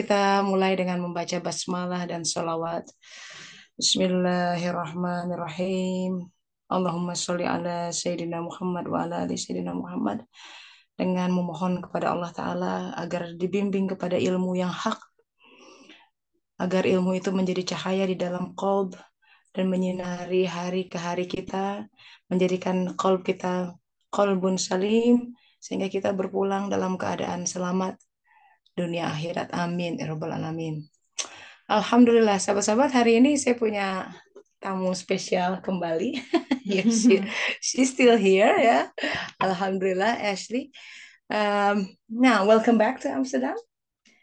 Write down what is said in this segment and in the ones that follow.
kita mulai dengan membaca basmalah dan sholawat. Bismillahirrahmanirrahim. Allahumma sholli ala Sayyidina Muhammad wa ala ali Sayyidina Muhammad. Dengan memohon kepada Allah Ta'ala agar dibimbing kepada ilmu yang hak, agar ilmu itu menjadi cahaya di dalam qalb dan menyinari hari ke hari kita, menjadikan qalb kita qalbun salim, sehingga kita berpulang dalam keadaan selamat dunia akhirat. Amin ya rabbal alamin. Alhamdulillah sahabat-sahabat, hari ini saya punya tamu spesial kembali. Yes, she's still here ya. Alhamdulillah, Ashley. Now welcome back to Amsterdam.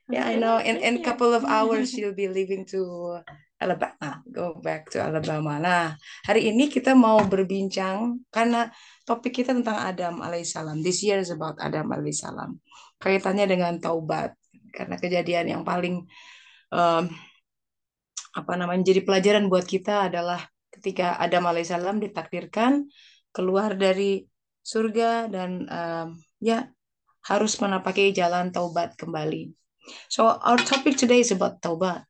Yeah, I know in a couple of hours you'll be leaving to Alabama, go back to Alabama. Nah, hari ini kita mau berbincang karena topik kita tentang Adam alaihissalam. This year is about Adam alaihissalam. Kaitannya dengan taubat. Karena kejadian yang paling um, jadi pelajaran buat kita adalah ketika Adam alaihissalam ditakdirkan keluar dari surga dan ya harus menapaki jalan taubat kembali. So our topic today is about taubat.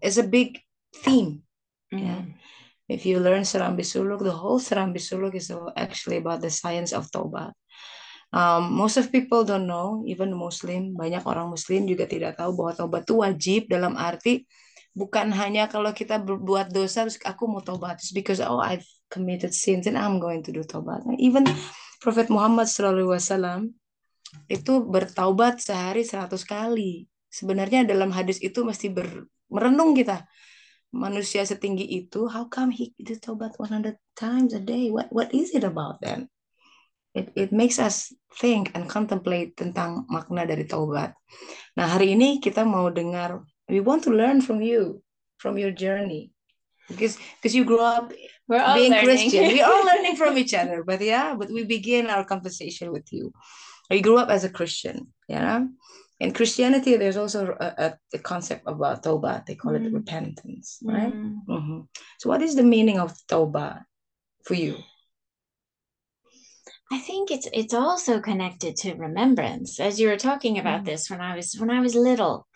It's a big theme. Yeah. If you learn Serambi Suluk, the whole Serambi Suluk is actually about the science of taubat. Most of people don't know, even Muslim, banyak orang Muslim juga tidak tahu bahwa taubat itu wajib dalam arti bukan hanya kalau kita berbuat dosa terus aku mau taubat, it's because I've committed sins and I'm going to do taubat. Even Prophet Muhammad SAW itu bertaubat sehari 100 kali. Sebenarnya dalam hadis itu mesti merenung kita. Manusia setinggi itu, how come he did taubat 100 times a day? What is it about then? It makes us think and contemplate tentang makna dari taubat. Nah, hari ini kita mau dengar, we want to learn from you, from your journey. Because you grew up being Christian. We're all learning from each other. But we begin our conversation with you. You grew up as a Christian, In Christianity, there's also a concept about taubat. They call it repentance, right? So what is the meaning of taubat for you? I think it's also connected to remembrance. As you were talking about this when I was little,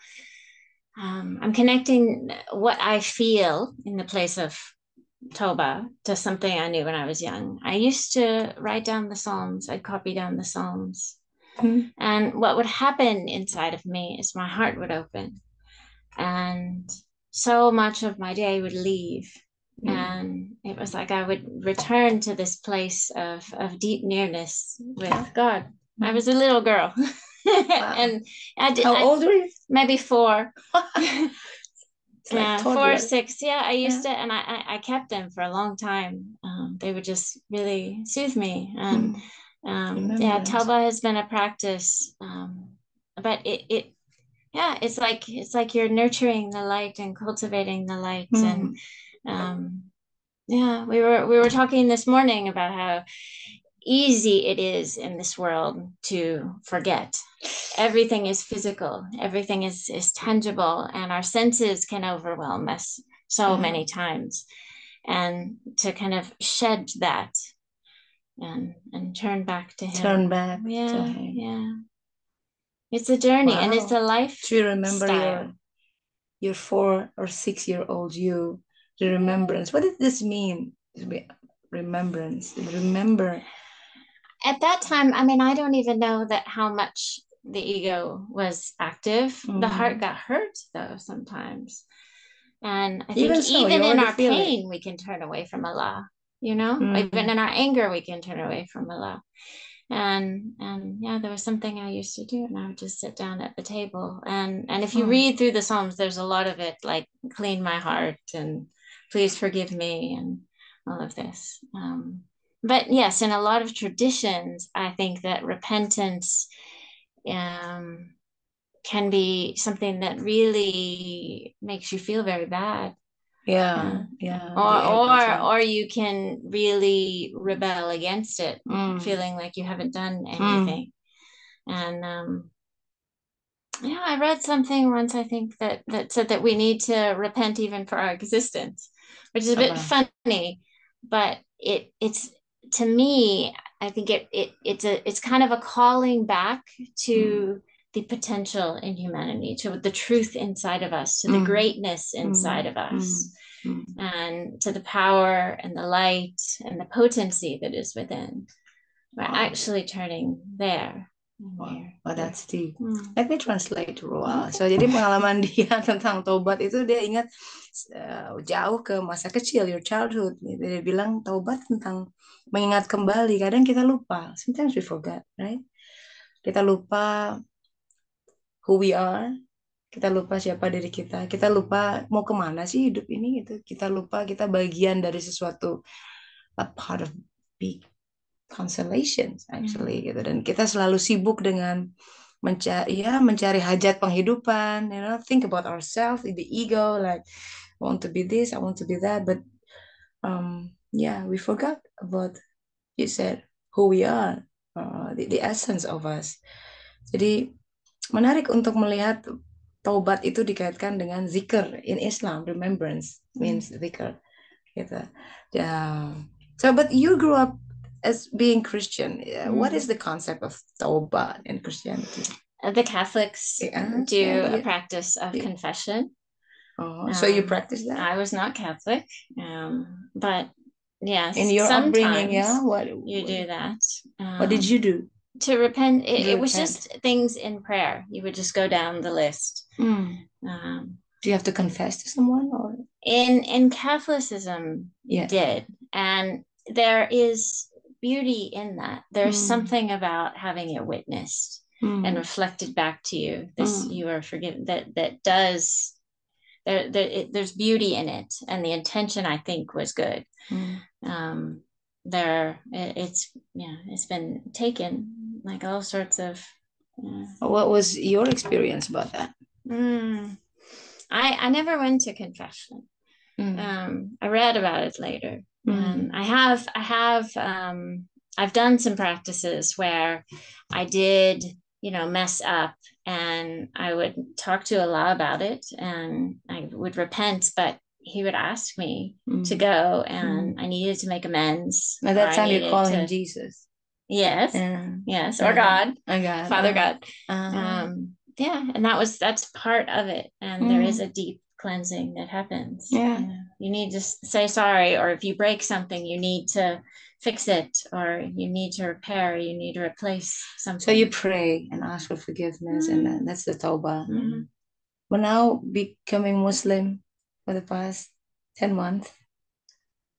I'm connecting what I feel in the place of Toba to something I knew when I was young. I used to write down the Psalms. I'd copy down the Psalms. And what would happen inside of me is my heart would open. And so much of my day would leave. And it was like I would return to this place of deep nearness with God. I was a little girl. Wow. And How old were you? Maybe 4. Like 4 or 6. Yeah, I used to, and I kept them for a long time. They would just really soothe me. And Tauba has been a practice. But it's like you're nurturing the light and cultivating the light. And we were talking this morning about how easy it is in this world to forget. Everything is physical, everything is tangible, and our senses can overwhelm us so many times. And to kind of shed that and turn back to him. Turn back to him. Yeah. It's a journey. Wow. And it's a life. Do you remember your 4 or 6-year-old you? The remembrance. What did this mean? Remembrance. Remember. At that time, I mean, I don't even know that how much the ego was active. The heart got hurt though sometimes. And I think even in our pain, we can turn away from Allah, even in our anger, we can turn away from Allah. And there was something I used to do, and I would just sit down at the table. And if you read through the Psalms, there's a lot of it, like clean my heart and please forgive me and all of this. But yes, in a lot of traditions, I think that repentance can be something that really makes you feel very bad. Yeah. Or you can really rebel against it, feeling like you haven't done anything. And I read something once, I think, that said that we need to repent even for our existence, which is a bit funny, but it's to me, I think it's kind of a calling back to the potential in humanity, to the truth inside of us, to the greatness inside of us, and to the power and the light and the potency that is within. We're actually turning there. Wow, that's deep. Let me translate, Roa. So jadi pengalaman dia tentang tobat itu dia ingat jauh ke masa kecil, your childhood. Dia bilang tobat tentang mengingat kembali. Kadang kita lupa. Sometimes we forget, right? Kita lupa who we are. Kita lupa siapa diri kita. Kita lupa mau kemana sih hidup ini gitu. Kita lupa kita bagian dari sesuatu, a part of big constellations actually gitu. Dan kita selalu sibuk dengan mencari hajat penghidupan, think about ourselves, the ego, like I want to be this, I want to be that, but we forgot about, you said, who we are, the essence of us. Jadi menarik untuk melihat taubat itu dikaitkan dengan zikr in Islam. Remembrance means zikr gitu. So but you grew up as being Christian. What is the concept of taubat in Christianity? The Catholics do a practice of confession. So you practice that? I was not Catholic, but yes, in your upbringing, what you do that. What did you do? To repent, it was just things in prayer. You would just go down the list. Do you have to confess to someone, or in Catholicism? You did, and there is beauty in that. There's something about having it witnessed and reflected back to you. This you are forgiven. That does. There's beauty in it, and the intention, I think, was good. It's been taken like all sorts of. What was your experience about that? I never went to confession. I read about it later. I've done some practices where I did, mess up, and I would talk to Allah about it, and I would repent, but he would ask me to go, and I needed to make amends. At that time, you call him Jesus. Yes, yes, or God, Father God. And that's part of it, and there is a deep cleansing that happens. You need to say sorry, or if you break something, you need to fix it, or you need to repair, you need to replace something. So you pray and ask for forgiveness, and that's the tawbah. But now, becoming Muslim for the past 10 months,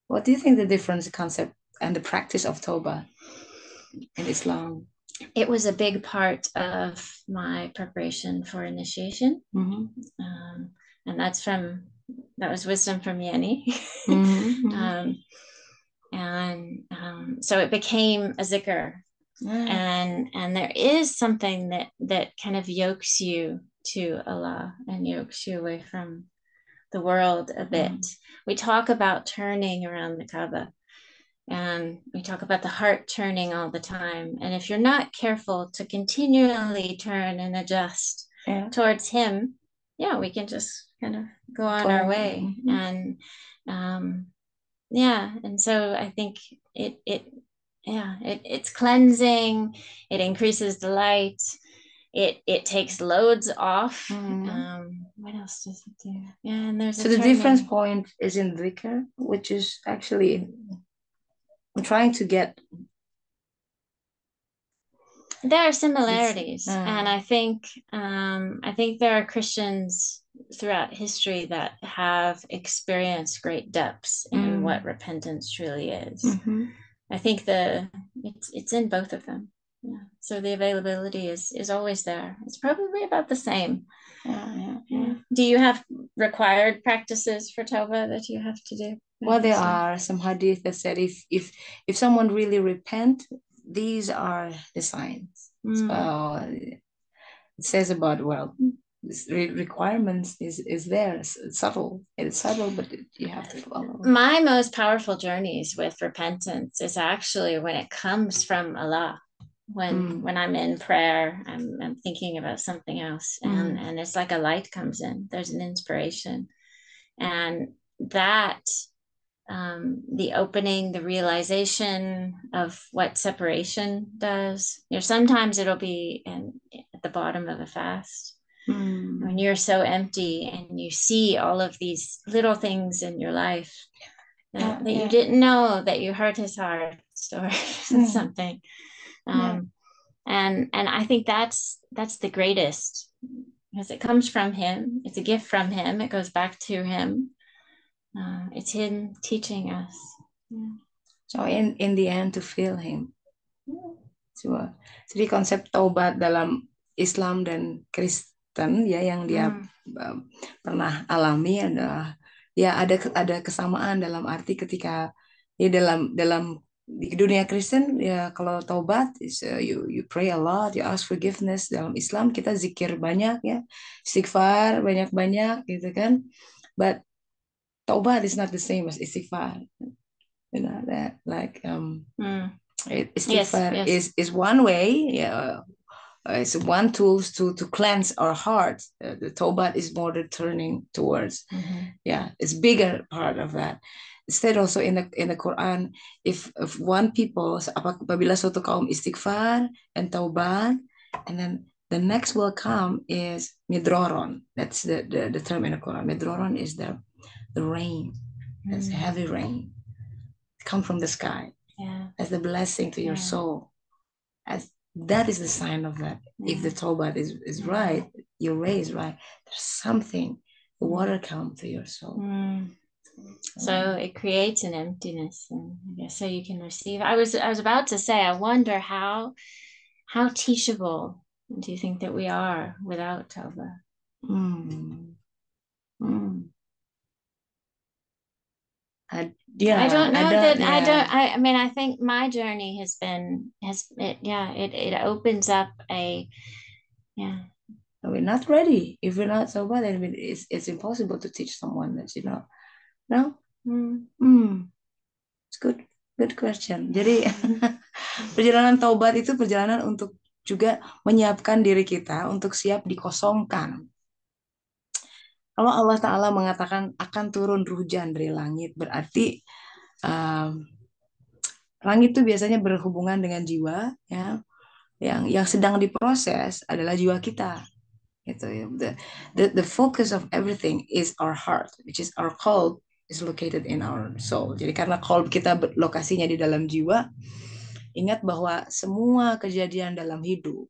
what do you think the difference, concept, and the practice of tawbah in Islam? It was a big part of my preparation for initiation. And that was wisdom from Yenny. So it became a zikr. And there is something that kind of yokes you to Allah and yokes you away from the world a bit. We talk about turning around the Kaaba, and we talk about the heart turning all the time. And if you're not careful to continually turn and adjust towards him, we can just kind of go on our way. And and so I think it's cleansing. It increases the light. It takes loads off. What else does it do? And there's so the difference point is in dhikr, which is actually I'm trying to get. There are similarities, and I think there are Christians throughout history that have experienced great depths in what repentance truly is. I think it's in both of them. So the availability is always there. It's probably about the same. Do you have required practices for tawbah that you have to do? Well, there are some hadith that said if someone really repent, these are the signs. So it says about requirements is there. It's subtle, but you have to follow. My most powerful journeys with repentance is actually when it comes from Allah. When I'm in prayer, I'm thinking about something else, and it's like a light comes in. There's an inspiration, and that the opening, the realization of what separation does. Sometimes it'll be the bottom of a fast. When you're so empty and you see all of these little things in your life that you didn't know that you hurt his heart or something. And I think that's the greatest, because it comes from him. It's a gift from him. It goes back to him. It's him teaching us. So in the end, to feel him. Jadi konsep taubat dalam Islam dan Kristen ya yang dia pernah alami adalah ya ada kesamaan dalam arti ketika ya dalam di dunia Kristen ya kalau taubat you pray a lot, you ask forgiveness. Dalam Islam kita zikir banyak ya, istighfar banyak-banyak gitu kan. But taubat is not the same as istighfar. You know that like istighfar is one way, it's one tool to cleanse our heart. The taubat is more the turning towards, it's bigger part of that. Instead also in the Quran, if one people apabila suatu kaum istighfar and taubat, and then the next will come is midroron. That's the term in the Quran. Midroron is the rain. That's heavy rain. Come from the sky. As the blessing to your soul. As that is the sign of that. If the taubat is right, your way is right, there's something, the water come to your soul. So it creates an emptiness, and I guess so you can receive. I was about to say, I wonder how teachable do you think that we are without taubat? I don't know that. I mean, I think my journey it opens up we're not ready. If we're not sober, then it's impossible to teach someone that, you know. No? It's good question. Jadi perjalanan taubat itu perjalanan untuk juga menyiapkan diri kita untuk siap dikosongkan. Kalau Allah Ta'ala mengatakan akan turun hujan dari langit, berarti langit itu biasanya berhubungan dengan jiwa, ya, yang sedang diproses adalah jiwa kita. Gitu. The focus of everything is our heart, which is our qalb is located in our soul. Jadi karena qalb kita lokasinya di dalam jiwa, ingat bahwa semua kejadian dalam hidup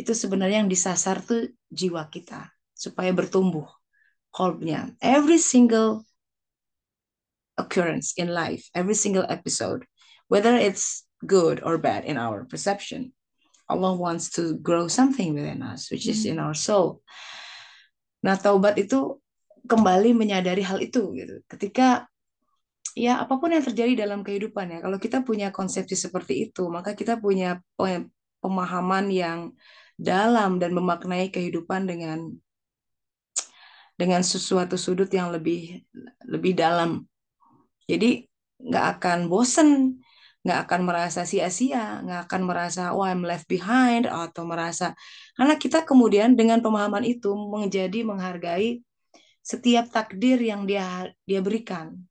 itu sebenarnya yang disasar tuh jiwa kita supaya bertumbuh. Qalbnya. Every single occurrence in life, every single episode, whether it's good or bad in our perception, Allah wants to grow something within us, which is in our soul. Nah, taubat itu kembali menyadari hal itu gitu. Ketika ya apapun yang terjadi dalam kehidupan ya, kalau kita punya konsepsi seperti itu, maka kita punya pemahaman yang dalam dan memaknai kehidupan dengan sesuatu sudut yang lebih dalam. Jadi nggak akan bosen, nggak akan merasa sia-sia, nggak akan merasa I'm left behind atau merasa, karena kita kemudian dengan pemahaman itu menjadi menghargai setiap takdir yang dia berikan.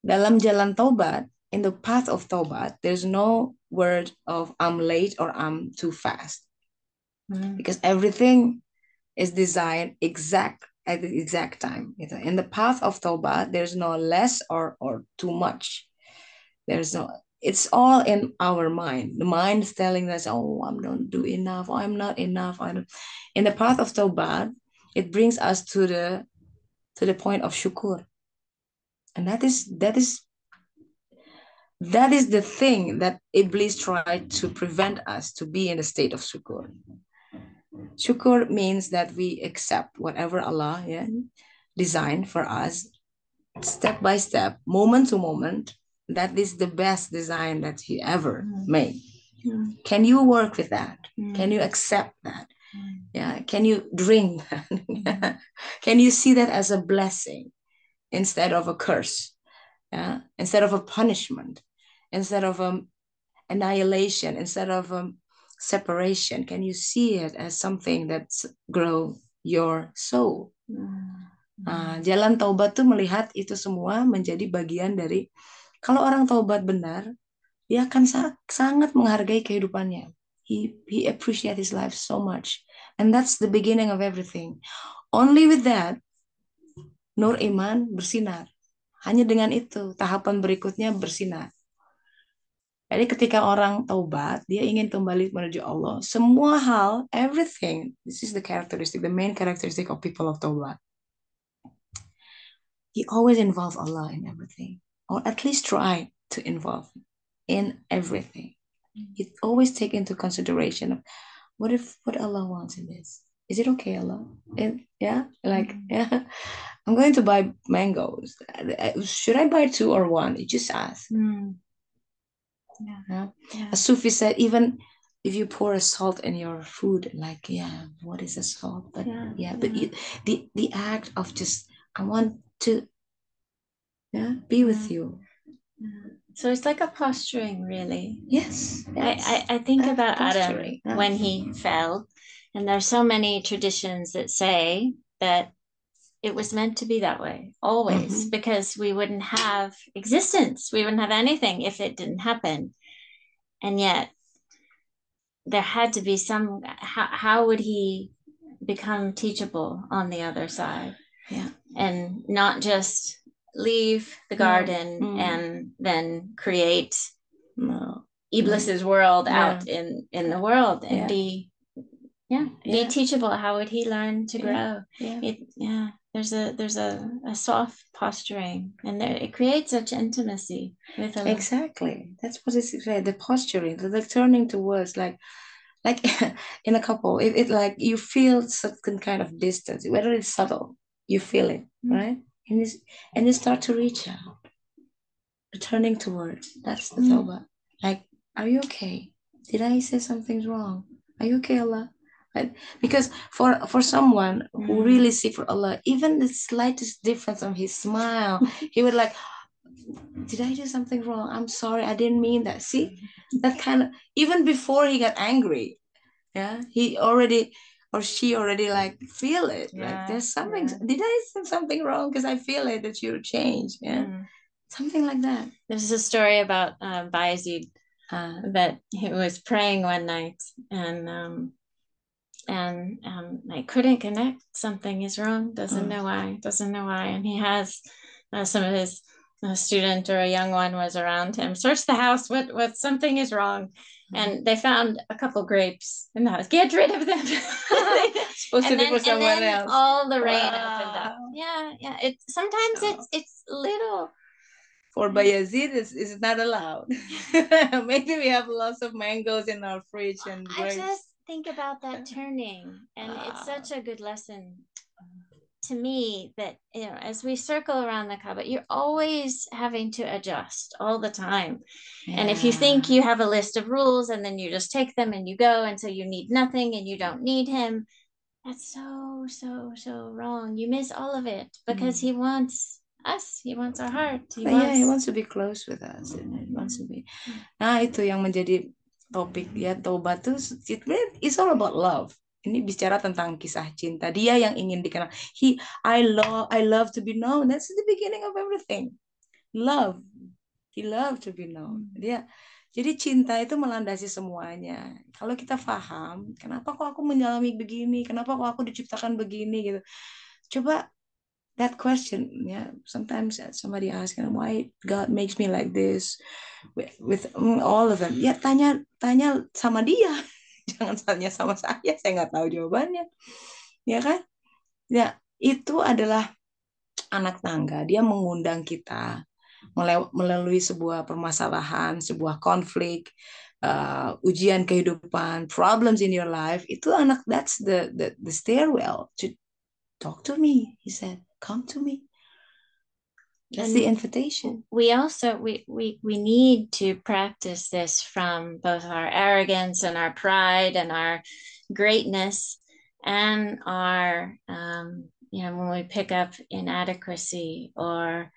Dalam jalan taubat, in the path of taubat, there's no word of I'm late or I'm too fast, because everything is designed at the exact time. In the path of taubat, there's no less or too much. There's no. It's all in our mind. The mind is telling us, "Oh, I don't do enough. Oh, I'm not enough." In the path of taubat, it brings us to the point of syukur, and that is the thing that Iblis tried to prevent us to be in the state of syukur. Syukur means that we accept whatever Allah designed for us, step by step, moment to moment. That is the best design that He ever made. Can you work with that? Can you accept that? Can you drink that? Can you see that as a blessing instead of a curse? Instead of a punishment, instead of annihilation, instead of separation, can you see it as something that's grow your soul? Jalan taubat tuh melihat itu semua menjadi bagian dari, kalau orang taubat benar, dia akan sangat menghargai kehidupannya. he appreciates his life so much. And that's the beginning of everything. Only with that, nur iman bersinar. Hanya dengan itu, tahapan berikutnya bersinar. Jadi ketika orang taubat, dia ingin kembali menuju Allah. Semua hal, everything, this is the characteristic, the main characteristic of people of taubat. He always involve Allah in everything, or at least try to involve in everything. He always take into consideration of what Allah wants in this. Is it okay, Allah? And yeah, like yeah, I'm going to buy mangoes. Should I buy 2 or 1? You just ask. Yeah. As Sufi said, even if you pour a salt in your food, like what is a salt? But but the act of just I want to be with you. So it's like a posturing, really. Yes. I think about Adam when he fell, and there's so many traditions that say that it was meant to be that way always, because we wouldn't have existence, we wouldn't have anything if it didn't happen. And yet there had to be some, how would he become teachable on the other side? And not just leave the garden and then create Iblis's world out in the world and be teachable. How would he learn to grow? There's a soft posturing, and it creates such intimacy with Allah. Exactly, that's what it's said, the posturing, the turning towards, like in a couple, it like you feel certain kind of distance, whether it's subtle, you feel it, right? And you start to reach out, turning towards. That's the tawbah. Like, are you okay? Did I say something's wrong? Are you okay, Allah? Right? Because for someone who really seek for Allah, even the slightest difference of his smile, he would like, did I do something wrong? I'm sorry, I didn't mean that. See, that kind of, even before he got angry, he already or she already like feel it. Like there's something. Did I say something wrong? Because I feel it that you changed. Something like that. There's a story about Bayezid that he was praying one night and I couldn't connect. Something is wrong. Doesn't know why. And he has some of his student or a young one was around him. Search the house. What something is wrong. And they found a couple grapes in the house. Get rid of them. Supposed to be for someone else. All the rain opened up. Yeah. Sometimes it's little. For Bayezid, it's not allowed. Maybe we have lots of mangoes in our fridge and grapes. I just think about that turning, and it's such a good lesson to me that, as we circle around the Kaaba, you're always having to adjust all the time. And if you think you have a list of rules and then you just take them and you go, and so you need nothing and you don't need him, that's so wrong. You miss all of it, because he wants us. He wants our heart. He wants to be close with us. He wants to be. Nah, itu yang menjadi topik taubat tuh, it's all about love. Ini bicara tentang kisah cinta. Dia yang ingin dikenal. I love to be known. That's the beginning of everything. Love. He loved to be known. Jadi cinta itu melandasi semuanya. Kalau kita paham, kenapa kok aku mengalami begini? Kenapa kok aku diciptakan begini gitu? Coba that question, sometimes somebody asks, why God makes me like this with all of them. Tanya sama dia. Jangan tanya sama saya nggak tahu jawabannya. Ya kan? Itu adalah anak tangga. Dia mengundang kita melalui sebuah permasalahan, sebuah konflik, ujian kehidupan, problems in your life. Itu that's the stairwell to talk to me. He said, come to me. That's the invitation. We also we need to practice this from both our arrogance and our pride and our greatness and our when we pick up inadequacy or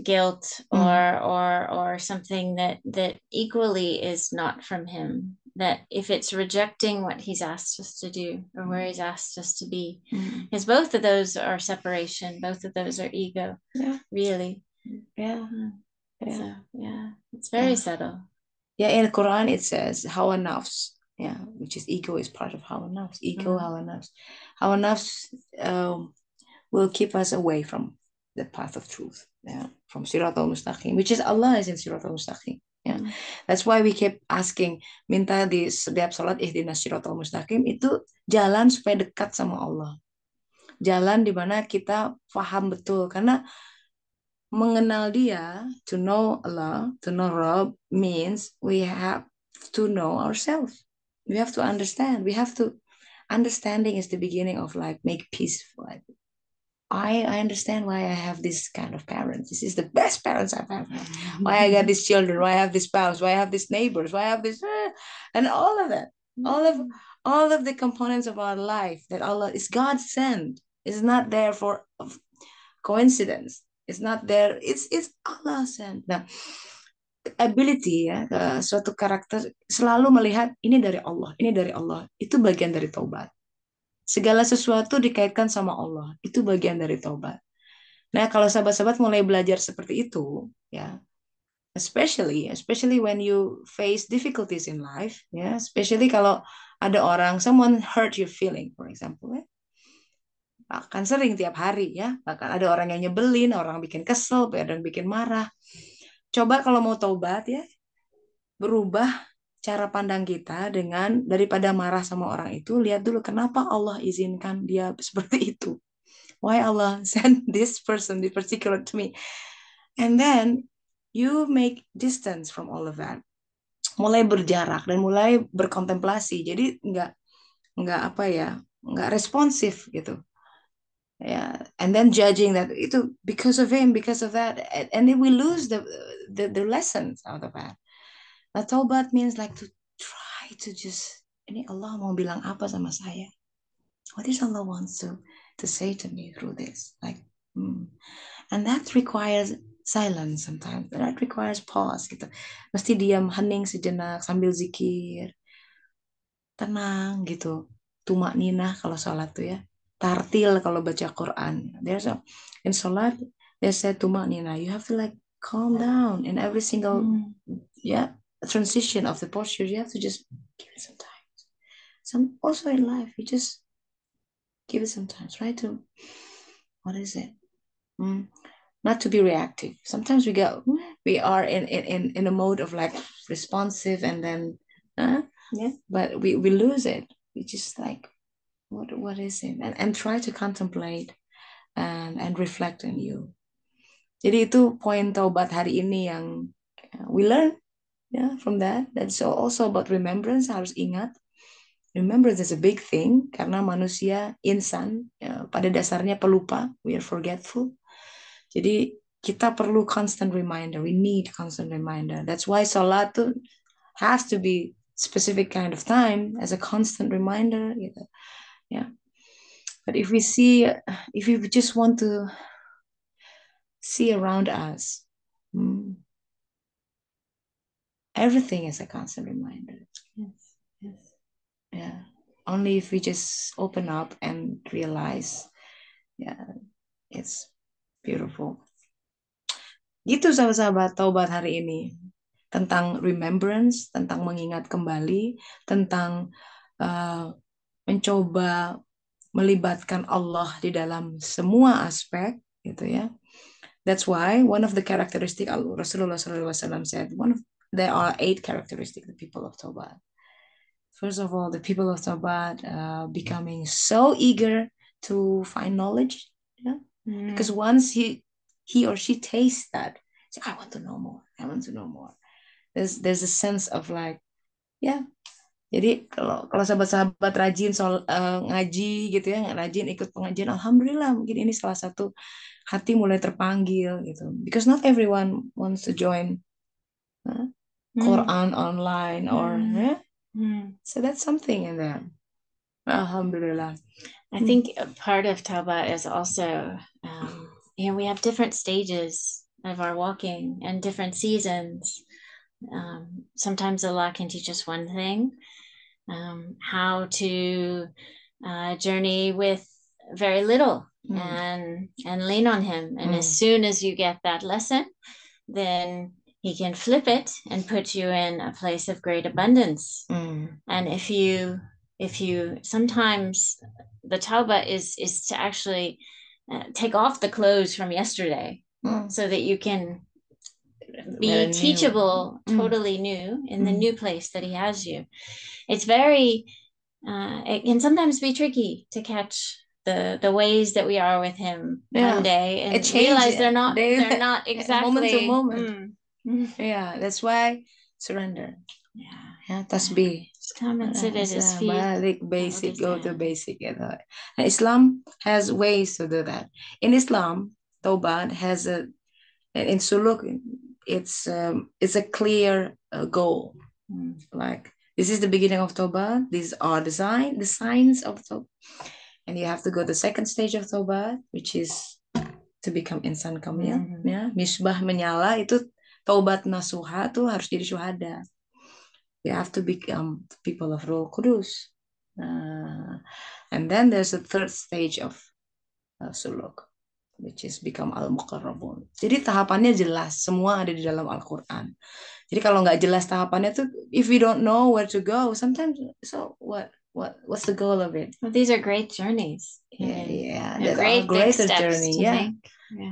guilt or something that equally is not from him. That if it's rejecting what he's asked us to do or where he's asked us to be, because both of those are separation, both of those are ego, really. So, it's very subtle. In the Quran it says, hawa nafs, Yeah, which is ego is part of hawa nafs. Ego, hawa nafs. Hawa nafs will keep us away from the path of truth. Yeah, from Siratal Mustaqim, which is Allah is in Siratal Mustaqim. Yeah, that's why we keep asking, minta di setiap salat ihdinas Siratal Mustaqim, itu jalan supaya dekat sama Allah. Jalan di mana kita paham betul, karena mengenal dia, to know Allah, to know Rabb, means we have to know ourselves. We have to understand. Understanding is the beginning of like make peace. I understand why I have this kind of parents. This is the best parents I've ever had. Why I got these children, why I have this spouse, why I have these neighbors, why I have this, and all of that. All of the components of our life that Allah is God sent. It's not there for coincidence. It's not there. It's Allah sent. Nah, ability ya, suatu karakter selalu melihat ini dari Allah, ini dari Allah. Itu bagian dari taubat. Segala sesuatu dikaitkan sama Allah. Itu bagian dari taubat. Nah, kalau sahabat-sahabat mulai belajar seperti itu, ya, especially when you face difficulties in life, ya, especially kalau ada orang, someone hurt your feeling, for example, ya, akan sering tiap hari, ya, bahkan ada orang yang nyebelin, orang bikin kesel, ada yang bikin marah. Coba kalau mau taubat, ya, berubah cara pandang kita dengan daripada marah sama orang itu, lihat dulu kenapa Allah izinkan dia seperti itu. Why Allah sent this person, this particular to me. And then you make distance from all of that. Mulai berjarak dan mulai berkontemplasi. Jadi nggak apa ya, nggak responsif gitu. Yeah, and then judging that itu because of him, because of that, and then we lose the lessons out of that. Nah, taubat means like to try to just, ini Allah mau bilang apa sama saya? What is Allah wants to say to me through this? Like, and that requires silence sometimes. That requires pause gitu. Mesti diam hening sejenak sambil zikir, tenang gitu. Tumak ninah kalau sholat tuh ya. Tartil kalau baca Quran. In sholat they say tumak ninah. You have to like calm down in every single transition of the posture. You have to just give it some time. Also in life, you just give it some time. Try to, what is it? Not to be reactive. Sometimes we are in a mode of like responsive, and then but we lose it. We just like, what is it? And try to contemplate and reflect on you. Jadi itu poin taubat hari ini yang we learn from that. That's also about remembrance. Harus ingat. Remembrance is a big thing karena manusia insan pada dasarnya pelupa. We are forgetful. Jadi kita perlu constant reminder. We need constant reminder. That's why salat has to be specific kind of time as a constant reminder. Yeah. But if we just want to see around us, everything is a constant reminder. Yes. Yeah. Only if we just open up and realize, it's beautiful. Gitu sahabat-sahabat taubat hari ini. Tentang remembrance, tentang mengingat kembali, tentang mencoba melibatkan Allah di dalam semua aspek, gitu ya. That's why one of the characteristic Rasulullah SAW said, there are 8 characteristics of the people of Taubat. First of all, the people of Taubat becoming so eager to find knowledge, because once he or she tastes that, I want to know more. I want to know more. There's a sense of like, jadi kalau sahabat-sahabat rajin ngaji gitu ya, rajin ikut pengajian, alhamdulillah mungkin ini salah satu hati mulai terpanggil gitu. Because not everyone wants to join Quran online or so that's something in there. Alhamdulillah. I think part of Taubat is also we have different stages of our walking and different seasons. Sometimes Allah can teach us one thing, how to journey with very little and lean on him. And as soon as you get that lesson, then he can flip it and put you in a place of great abundance. And if you sometimes the tauba is to actually take off the clothes from yesterday so that you can be teachable, totally new in the new place that he has you. It's very it can sometimes be tricky to catch the ways that we are with him one day and realize they're not exactly moment to moment. Yeah, that's why surrender. Yeah, tasbih. Come and sit at his feet. Balik basic, go to basic. And Islam has ways to do that. In Islam, Taubat has in suluk, it's a clear goal. Like, this is the beginning of Taubat. These are the signs of Taubat. And you have to go to the second stage of Taubat, which is to become insan kamil. Ya, misbah menyala itu Taubat nasuha tuh harus jadi syuhada. You have to become people of Ruh Kudus. And then there's a third stage of suluk, which is become al-muqarrabun. Jadi tahapannya jelas, semua ada di dalam Al-Quran. Jadi kalau nggak jelas tahapannya tuh, if we don't know where to go, sometimes, so what's the goal of it? Well, these are great journeys. Yeah, that's a greater journey.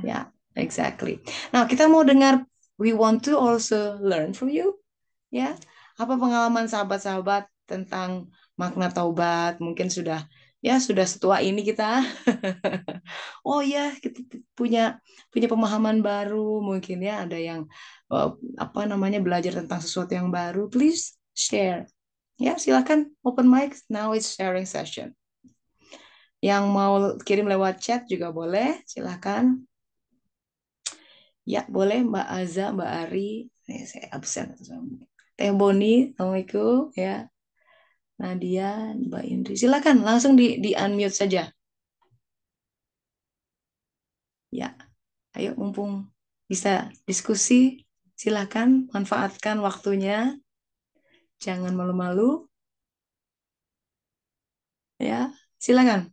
Yeah, exactly. Nah, kita mau dengar, we want to also learn from you. Ya, apa pengalaman sahabat-sahabat tentang makna taubat? Mungkin sudah setua ini kita. Oh ya, kita punya pemahaman baru, mungkin ya, ada yang belajar tentang sesuatu yang baru. Please share. Ya, silakan open mic. Now it's sharing session. Yang mau kirim lewat chat juga boleh, silakan. Ya, boleh Mbak Aza, Mbak Ari. Saya absen. Teh Boni, Assalamualaikum ya. Nadia, Mbak Indri, silakan langsung di unmute saja. Ya, ayo mumpung bisa diskusi, silakan manfaatkan waktunya. Jangan malu-malu. Ya, silakan.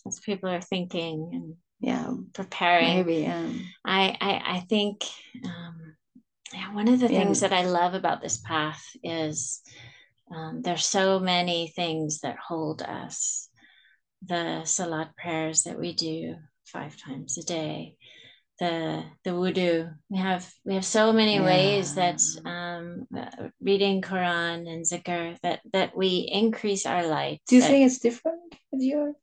As people are thinking and preparing, maybe I think one of the things that I love about this path is there's so many things that hold us. The salat prayers that we do 5 times a day, the wudu, we have so many ways that reading Quran and zikr that we increase our light. Do you think it's different with your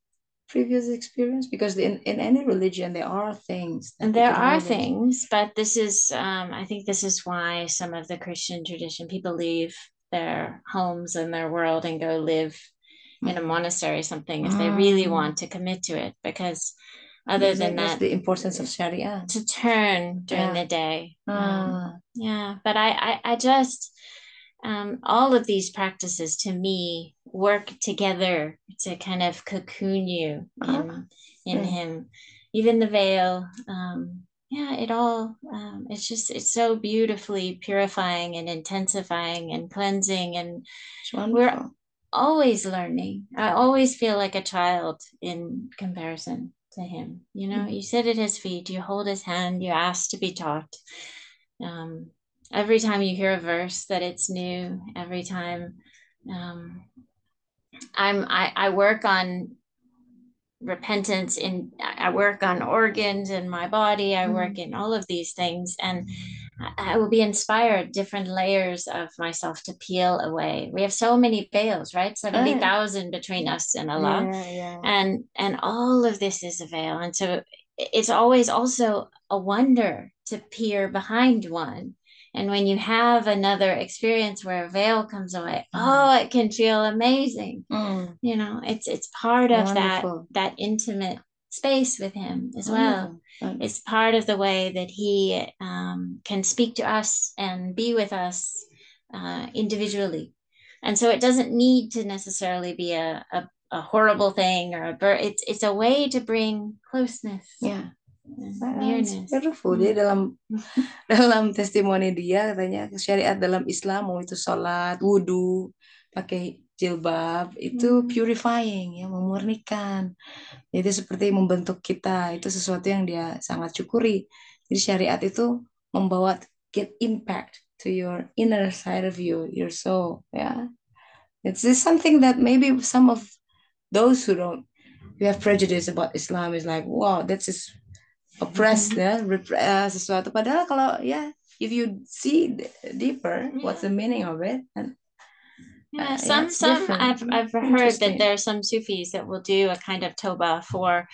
previous experience? Because in any religion there are things, but this is I think this is why some of the Christian tradition people leave their homes and their world and go live in a monastery or something if they really want to commit to it, because other than that, the importance of Sharia to turn during the day. But I just all of these practices to me work together to kind of cocoon you in him. Even the veil, it all it's so beautifully purifying and intensifying and cleansing, and we're always learning. I always feel like a child in comparison to him. You sit at his feet, you hold his hand, you ask to be taught. Every time you hear a verse that it's new, every time I work on repentance, I work on organs in my body, I work in all of these things, and I will be inspired, different layers of myself to peel away. We have so many veils, right? 70,000 between us and Allah. And all of this is a veil. And so it's always also a wonder to peer behind one. And when you have another experience where a veil comes away, it can feel amazing. It's part of that intimate space with him as well. It's part of the way that he can speak to us and be with us individually. And so it doesn't need to necessarily be a horrible thing or it's a way to bring closeness. Nearness. Beautiful. Dia dalam testimoni dia katanya syariat dalam Islam mau itu sholat, wudhu, pakai jilbab itu purifying ya, memurnikan. Jadi seperti membentuk kita, itu sesuatu yang dia sangat syukuri. Jadi syariat itu membawa get impact to your inner side of you, your soul, ya. It's just something that maybe some of those who have prejudice about Islam is like, wow, that's just oppressed, ya, sesuatu. Padahal kalau ya, if you see deeper, what's the meaning of it? And yeah, some I've heard that there are some Sufis that will do a kind of toba for,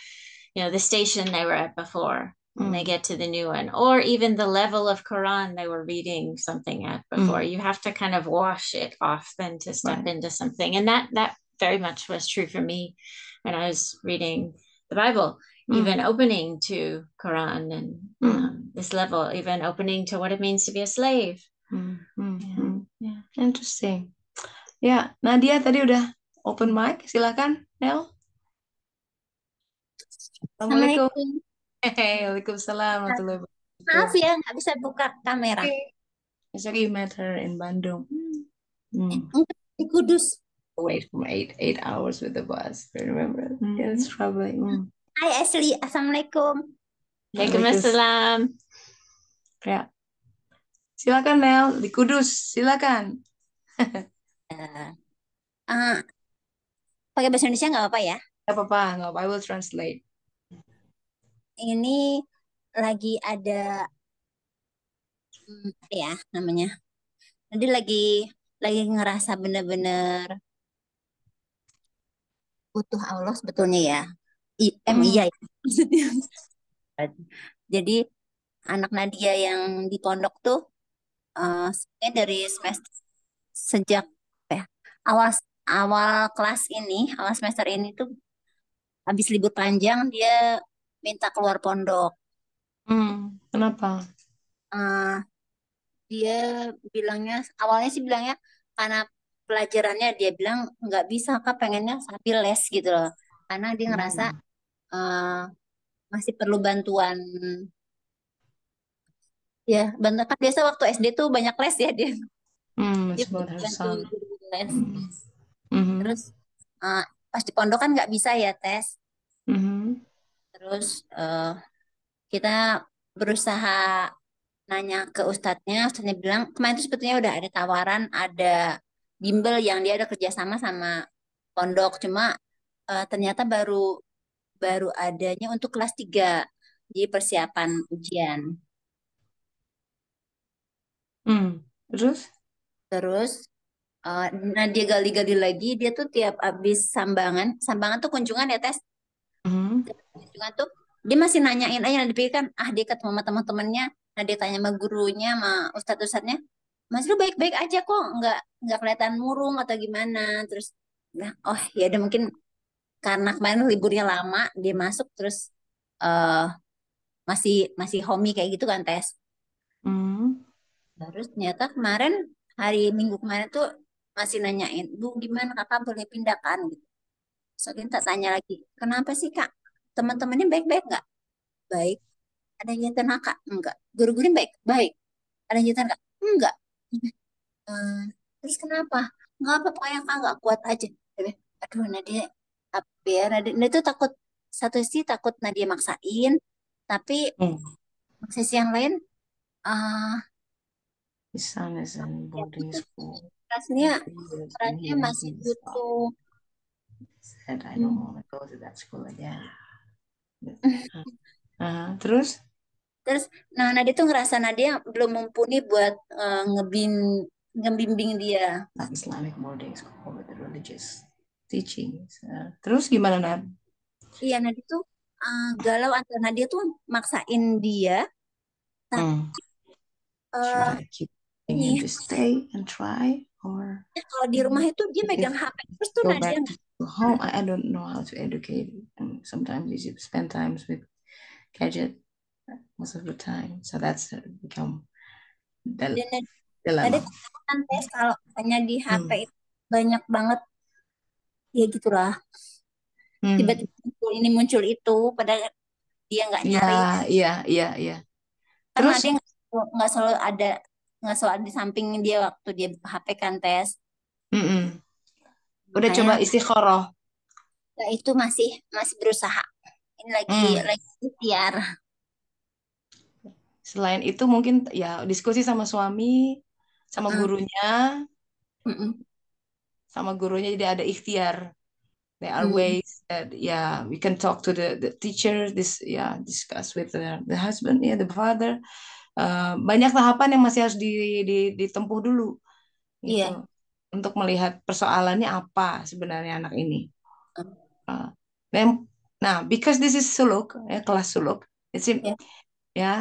the station they were at before when they get to the new one, or even the level of Quran they were reading something at before. You have to kind of wash it off then to step into something, and that very much was true for me when I was reading the Bible. Even opening to Quran and this level, even opening to what it means to be a slave. Yeah. Interesting. Ya, Nadia tadi udah open mic, silakan, Nel. Assalamualaikum. Waalaikumsalam warahmatullahi wabarakatuh. Maaf ya, nggak bisa buka kamera. Besok you met her in Bandung. Di Kudus. Wait from 8 hours with the bus. Remember? Yeah, it's troubling. Hai Ashley, assalamualaikum. Waalaikumsalam. Ya, silakan Nel di Kudus, silakan. Pakai bahasa Indonesia nggak apa-apa ya? Nggak apa-apa, nggak apa-apa. I will translate. Ini lagi ada ya namanya. Jadi lagi ngerasa bener-bener butuh Allah sebetulnya ya. Iya ya. Jadi anak Nadia yang di pondok tuh dari sejak awal kelas ini, awal semester ini tuh habis libur panjang dia minta keluar pondok. Kenapa? Dia awalnya sih bilangnya karena pelajarannya, dia bilang nggak bisa Kak, pengennya sambil les gitu loh. Karena dia ngerasa masih perlu bantuan. Ya, bantuan kan biasa waktu SD tuh banyak les ya dia. Dia bantu les. Terus pas di pondok kan nggak bisa ya tes. Terus kita berusaha nanya ke ustadznya bilang kemarin itu sebetulnya udah ada tawaran, ada bimbel yang dia ada kerjasama sama pondok, cuma ternyata baru adanya untuk kelas 3 di persiapan ujian. Terus nah dia gali-gali lagi, dia tuh tiap habis sambangan tuh kunjungan ya tes. Kunjungan tuh dia masih nanyain aja, dipikirkan dia ketemu sama teman-temannya, nah dia tanya sama gurunya, sama ustadz-ustadznya, Mas lu baik-baik aja kok, nggak kelihatan murung atau gimana. Terus nah ya udah, mungkin karena kemarin liburnya lama dia masuk, terus masih homey kayak gitu kan tes. Terus ternyata hari Minggu kemarin tuh masih nanyain, Bu gimana kakak boleh pindah kan gitu. So kita tanya lagi, kenapa sih kak, teman-temannya baik-baik nggak? Baik. Ada yang jahitan kakak? Enggak. Guru-guru baik? Ada yang jahitan kak? Enggak. Terus kenapa? Enggak apa, pokoknya kak nggak kuat aja. Aduh Nadia, apa ya, Nadia tuh takut, satu sisi takut Nadia maksain, tapi sisi yang lain His son is in boarding school. rasanya masih butuh. Said I don't want to go to that school again. Terus nah Nadia tuh ngerasa Nadia belum mumpuni buat ngebimbing dia. Islamic boarding school with the religious teachings. Terus gimana Nad? Iya, Nadia tuh galau antara Nadia tuh maksain dia, tapi should I keep him to stay and try, or kalau di rumah itu dia megang HP terus tuh Nadia home. I don't know how to educate, and sometimes you spend times with gadget most of the time, so that's become dilemma. Kan tes kalau hanya di HP itu banyak banget ya gitulah, tiba-tiba muncul itu, padahal dia nggak Iya, nyari. iya, iya, iya. Karena Terus, dia nggak selalu ada, nggak selalu ada di samping dia waktu dia buka HP kan, tes. udah Makanya coba istikharah. ya itu masih masih berusaha. Ini Hmm. lagi ikhtiar. Selain itu mungkin ya diskusi sama suami, sama gurunya, Mm-mm. jadi ada ikhtiar. There are Mm. ways that we can talk to the teacher, discuss with the husband, the father. Banyak tahapan yang masih harus ditempuh dulu Iya. gitu untuk melihat persoalannya apa sebenarnya anak ini. Uh, nah, because this is suluk, kelas suluk, Ya. ya,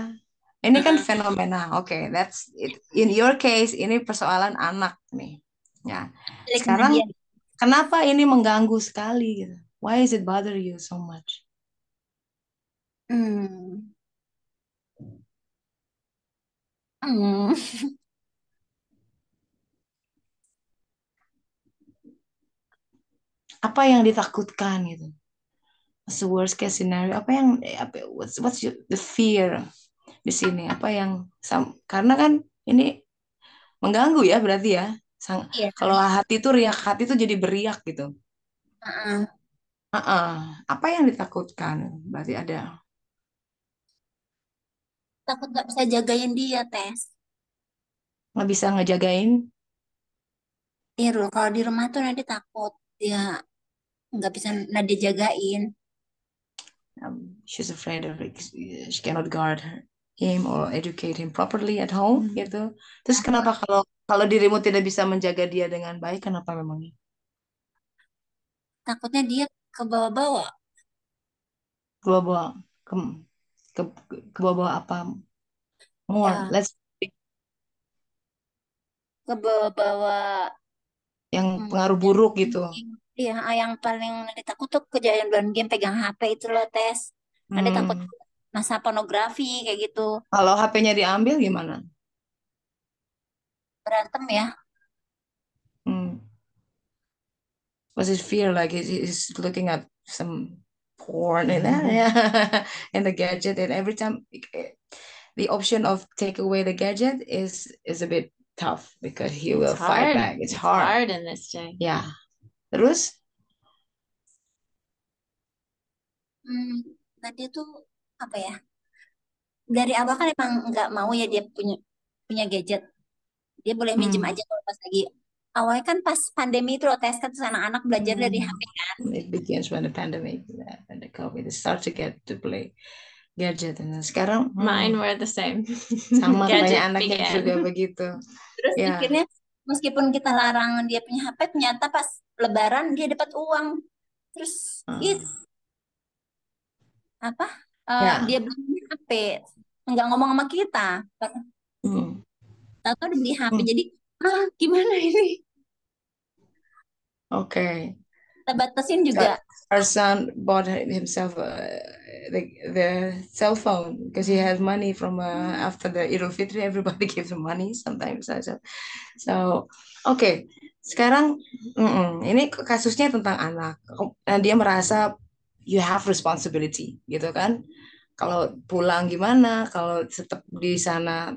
ini kan Uh-uh. fenomena. Oke, that's it. In your case, ini persoalan anak nih. Ya, Karena dia. sekarang kenapa ini mengganggu sekali gitu? Why is it bother you so much? Hmm. Hmm. Apa yang ditakutkan gitu? What's the worst case scenario? What's the fear di sini? Karena kan ini mengganggu ya berarti ya. Iya. Kalau hati itu jadi beriak gitu. Uh-uh. Apa yang ditakutkan? Berarti ada Takut nggak bisa jagain dia, tes. nggak bisa ngejagain. Iya, kalau di rumah tuh nanti takut dia nggak bisa Nadia jagain. She's afraid of it. She cannot guard him or educate him properly at home gitu. Terus kenapa kalau kalau dirimu tidak bisa menjaga dia dengan baik, kenapa memangnya? Takutnya dia ke bawah-bawah. Ke bawah ke, ke, ke bawah apa? More. Ya, Let's ke bawah-bawah. yang pengaruh Yang buruk gitu. iya, yang paling Nadia takut tuh kejadian down game pegang HP itu loh, tes. Nadia takut Hmm. masa pornografi kayak gitu. Kalau HP-nya diambil gimana? Berantem ya. Hmm. Was his fear like he's looking at some porn in there, yeah, and the gadget, and every time the option of take away the gadget is a bit tough because he will fight back. It's hard. Hard in this day. Ya. Terus, Nadia tuh apa ya? Dari awal kan emang nggak mau ya dia punya punya gadget. Dia boleh minjem hmm, aja kalau pas lagi. Awalnya kan pas pandemi itu loh, tes kan terus anak-anak belajar dari hmm, HP kan. it begins when the pandemic, when the COVID, they start to get to play gadget. Dan sekarang Mine were the same. sama Gadget kayak anaknya began. juga begitu. Terus Ya. akhirnya meskipun kita larang dia punya HP, ternyata pas Lebaran dia dapat uang. Terus itu apa? Ya. Dia beli HP, nggak ngomong sama kita. Hmm. Tahu dia beli HP, Hmm. jadi gimana ini? Okay. Kita batasin juga. Our son bought himself the cell phone because he has money from after the Idul Fitri, everybody gives him money sometimes. So, okay. Sekarang ini kasusnya tentang anak. Dan dia merasa you have responsibility, gitu kan? Kalau pulang gimana? Kalau tetap di sana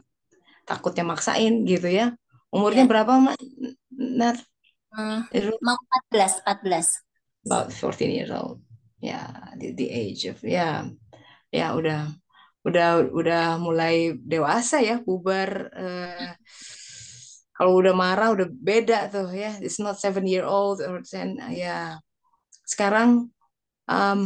takutnya maksain, gitu ya? Umurnya Ya. berapa, Mak? Nat? Mau 14. About 14 years old. Ya, the age of ya udah mulai dewasa ya, bubar. Kalau udah marah udah beda tuh ya. It's not 7 year old or 10 ya. Sekarang um,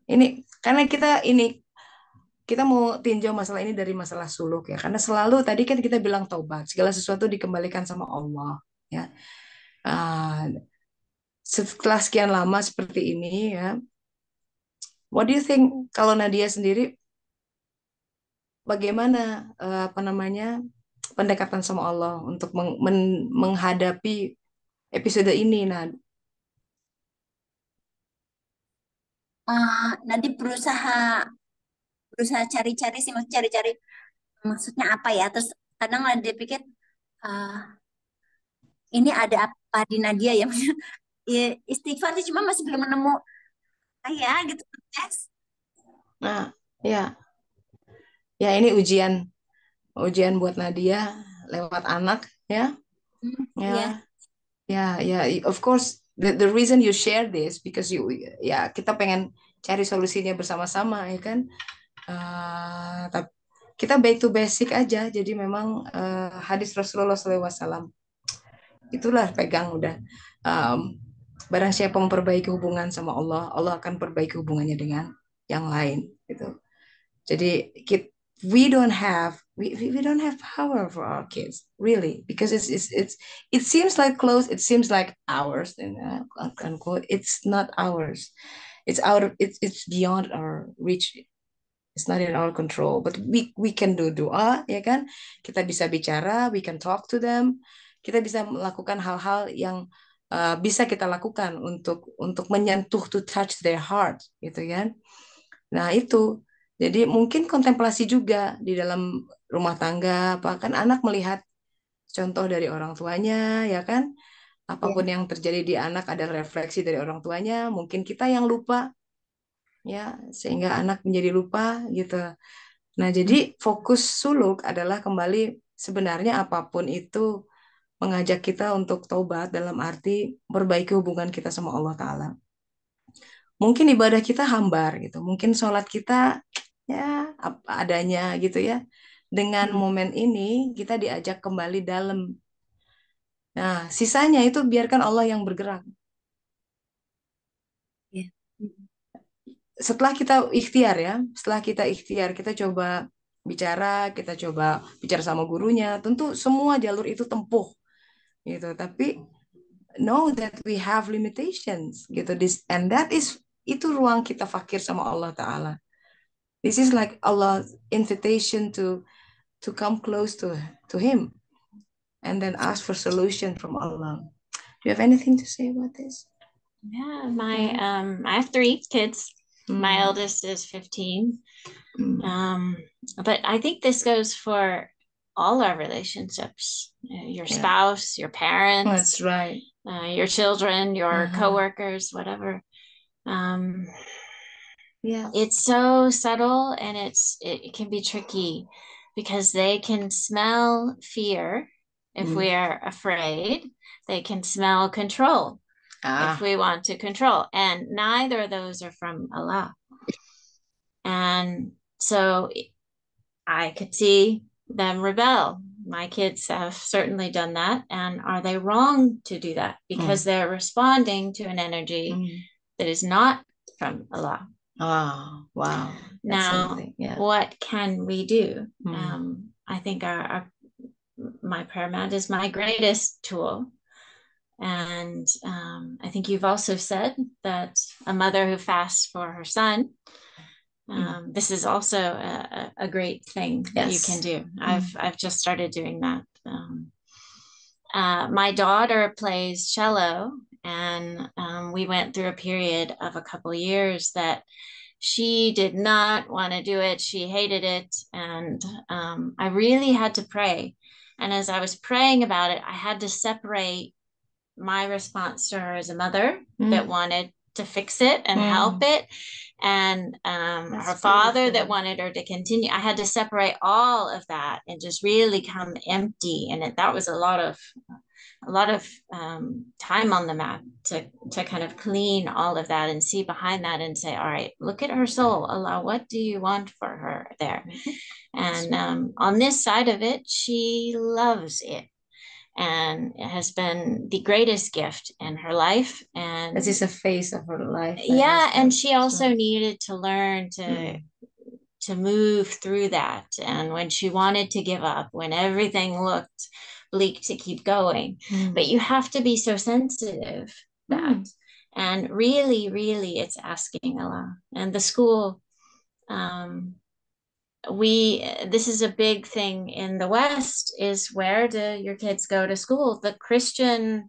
ini karena kita mau tinjau masalah ini dari masalah suluk ya. Karena selalu tadi kan kita bilang taubat, segala sesuatu dikembalikan sama Allah ya. Setelah sekian lama seperti ini ya, what do you think kalau Nadia sendiri bagaimana apa namanya pendekatan sama Allah untuk menghadapi episode ini? Nah, Nanti berusaha cari-cari sih, maksudnya cari-cari maksudnya apa ya. Terus kadang dia pikir ini ada apa di Nadia ya. Ya, istighfar sih cuma masih belum menemu ya gitu, tes. Nah, ya, ya ini ujian buat Nadia lewat anak ya. Iya. Ya, of course the reason you share this because ya kita pengen cari solusinya bersama-sama ya kan. Tapi kita back to basic aja. Jadi memang hadis Rasulullah SAW itulah pegang udah. Barang siapa memperbaiki hubungan sama Allah, Allah akan perbaiki hubungannya dengan yang lain gitu. Jadi we don't have we don't have power for our kids really because it seems like close, it seems like ours and unquote, it's not ours. It's out of it's beyond our reach. It's not in our control, but we can do doa, ya kan? Kita bisa bicara, we can talk to them. Kita bisa melakukan hal-hal yang bisa kita lakukan untuk menyentuh, to touch their heart, gitu kan? Nah itu, jadi mungkin kontemplasi juga di dalam rumah tangga, apa kan anak melihat contoh dari orang tuanya, ya kan? Apapun yang terjadi di anak ada refleksi dari orang tuanya. Mungkin kita yang lupa, ya sehingga anak menjadi lupa gitu. Nah jadi fokus suluk adalah kembali sebenarnya apapun itu mengajak kita untuk taubat dalam arti perbaiki hubungan kita sama Allah Ta'ala. Mungkin ibadah kita hambar gitu, mungkin sholat kita ya apa adanya gitu ya. Dengan momen ini kita diajak kembali dalam. Nah sisanya itu biarkan Allah yang bergerak. Yeah. Setelah kita ikhtiar ya, setelah kita ikhtiar, kita coba kita coba bicara sama gurunya, tentu semua jalur itu tempuh gitu. Tapi know that we have limitations gitu. And that is itu ruang kita fakir sama Allah Ta'ala. This is like Allah's invitation to come close to Him and then ask for solution from Allah. Do you have anything to say about this? Yeah, I have 3 kids. My eldest is 15. But I think this goes for all our relationships, your spouse, your parents. That's right. Your children, your coworkers, whatever. It's so subtle and it can be tricky because they can smell fear if we are afraid. They can smell control if we want to control. And neither of those are from Allah. And so I could see them rebel. My kids have certainly done that. And are they wrong to do that? Because they're responding to an energy that is not from Allah. Oh, wow. Now, what can we do? I think my prayer mat is my greatest tool. And I think you've also said that a mother who fasts for her son, this is also a great thing that you can do. I've just started doing that. My daughter plays cello, and we went through a period of a couple years that she did not want to do it. She hated it. And I really had to pray. And as I was praying about it, I had to separate my response to her as a mother that wanted to fix it and help it, and her father that wanted her to continue. I had to separate all of that and just really come empty. And that was a lot of time on the mat to kind of clean all of that and see behind that and say, all right, look at her soul, Allah, what do you want for her there? And on this side of it, she loves it. And it has been the greatest gift in her life. And this is a phase of her life. Yeah. And she also needed to learn to move through that. And when she wanted to give up, when everything looked bleak, to keep going. But you have to be so sensitive that. And really, really, it's asking Allah. And the school, this is a big thing in the West, is where do your kids go to school? The Christian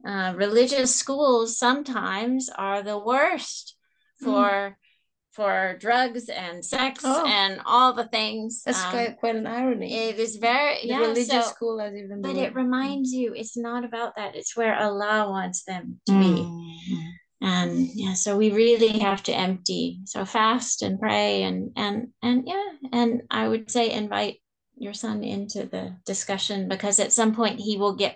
religious schools sometimes are the worst for drugs and sex and all the things. That's quite an irony. It is very, the religious school has even but it reminds you it's not about that. It's where Allah wants them to be. And yeah, so we really have to empty. So fast and pray and yeah, and I would say invite your son into the discussion, because at some point he will get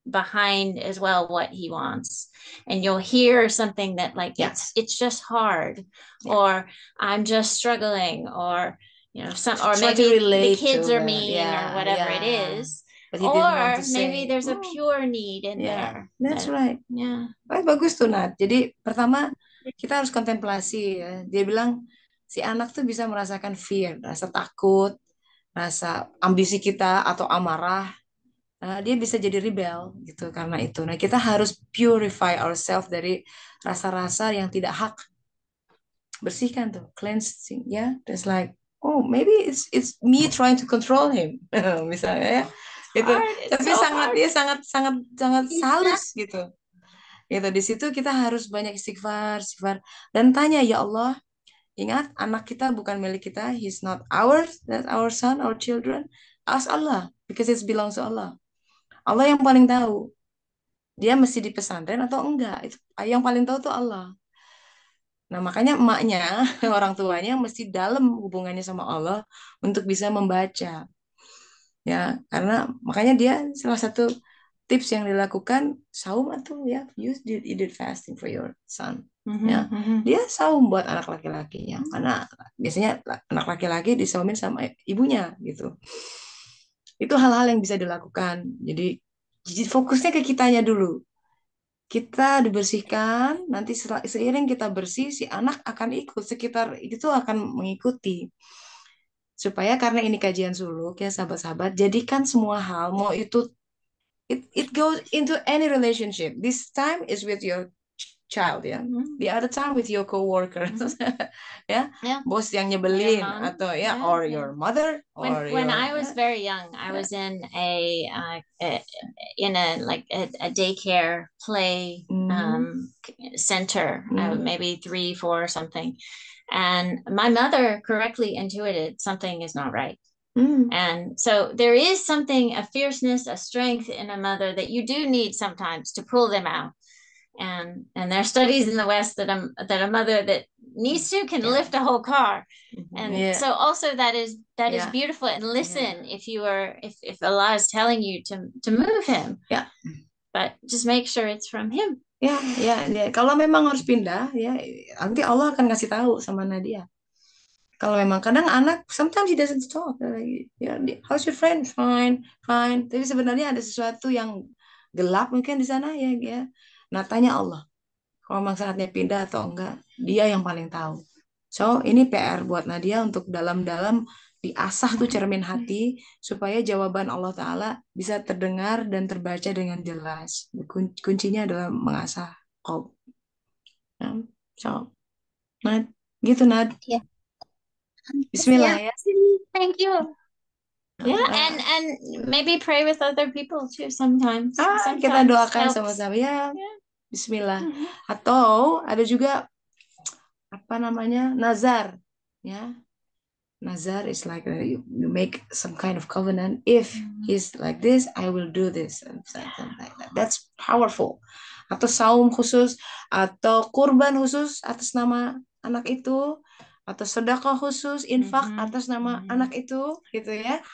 behind as well what he wants, and you'll hear something that like it's just hard, or I'm just struggling, or or maybe the kids are mean, or whatever it is. Or maybe there's a pure need in there. That's right. Bagus tuh, Nat. Jadi pertama kita harus kontemplasi ya. Dia bilang si anak tuh bisa merasakan fear, rasa takut, rasa ambisi kita atau amarah. Dia bisa jadi rebel gitu karena itu. Nah, kita harus purify ourselves dari rasa-rasa yang tidak hak. Bersihkan tuh, cleansing ya. That's like, oh, maybe it's me trying to control him. Misalnya ya. Gitu. Tapi dia sangat halus gitu. Gitu, di situ kita harus banyak istighfar dan tanya, ya Allah, ingat anak kita bukan milik kita, he's not ours, that's our son, our children. Ask Allah, because it belongs to Allah. Allah yang paling tahu. Dia mesti di pesantren atau enggak. Itu yang paling tahu tuh Allah. Nah, makanya emaknya, orang tuanya mesti dalam hubungannya sama Allah untuk bisa membaca. Ya, karena makanya dia salah satu tips yang dilakukan saum atau ya, you did fasting for your son. Ya, dia saum buat anak laki-lakinya, karena biasanya anak laki-laki disaumin sama ibunya gitu. Itu hal-hal yang bisa dilakukan. Jadi fokusnya ke kitanya dulu. Kita dibersihkan, nanti seiring kita bersih, si anak akan ikut, sekitar itu akan mengikuti. Supaya karena ini kajian suluk ya sahabat-sahabat, jadikan semua hal, mau itu it goes into any relationship. This time is with your child ya, the other time with your coworker, ya, bos yang nyebelin atau ya, or your mother, or when I was very young, I was in a daycare play center, maybe 3, 4 something. And my mother correctly intuited something is not right. And so there is something, a fierceness, a strength in a mother that you do need sometimes to pull them out. And there are studies in the West that a mother that needs to can lift a whole car. And so also that is beautiful. And listen, if Allah is telling you to move him. But just make sure it's from him. Ya. Kalau memang harus pindah, ya nanti Allah akan kasih tahu sama Nadia. Kalau memang kadang anak, sometimes he doesn't talk. How's your friend? Fine. Tapi sebenarnya ada sesuatu yang gelap mungkin di sana ya. Nah, tanya Allah. Kalau memang saatnya pindah atau enggak, dia yang paling tahu. So, ini PR buat Nadia untuk dalam-dalam diasah tuh cermin hati supaya jawaban Allah Ta'ala bisa terdengar dan terbaca dengan jelas. Kuncinya adalah mengasah qalb. So, Nad, gitu Nad. Yeah. Bismillah ya. Thank you. Yeah, and maybe pray with other people too sometimes. Kita doakan sama-sama ya. Bismillah. Atau ada juga nazar ya. Nazar is like you make some kind of covenant. If he's like this, I will do this. Something like that. That's powerful. Atau saum khusus, atau kurban khusus atas nama anak itu, atau sedekah khusus, infak atas nama anak itu, gitu ya.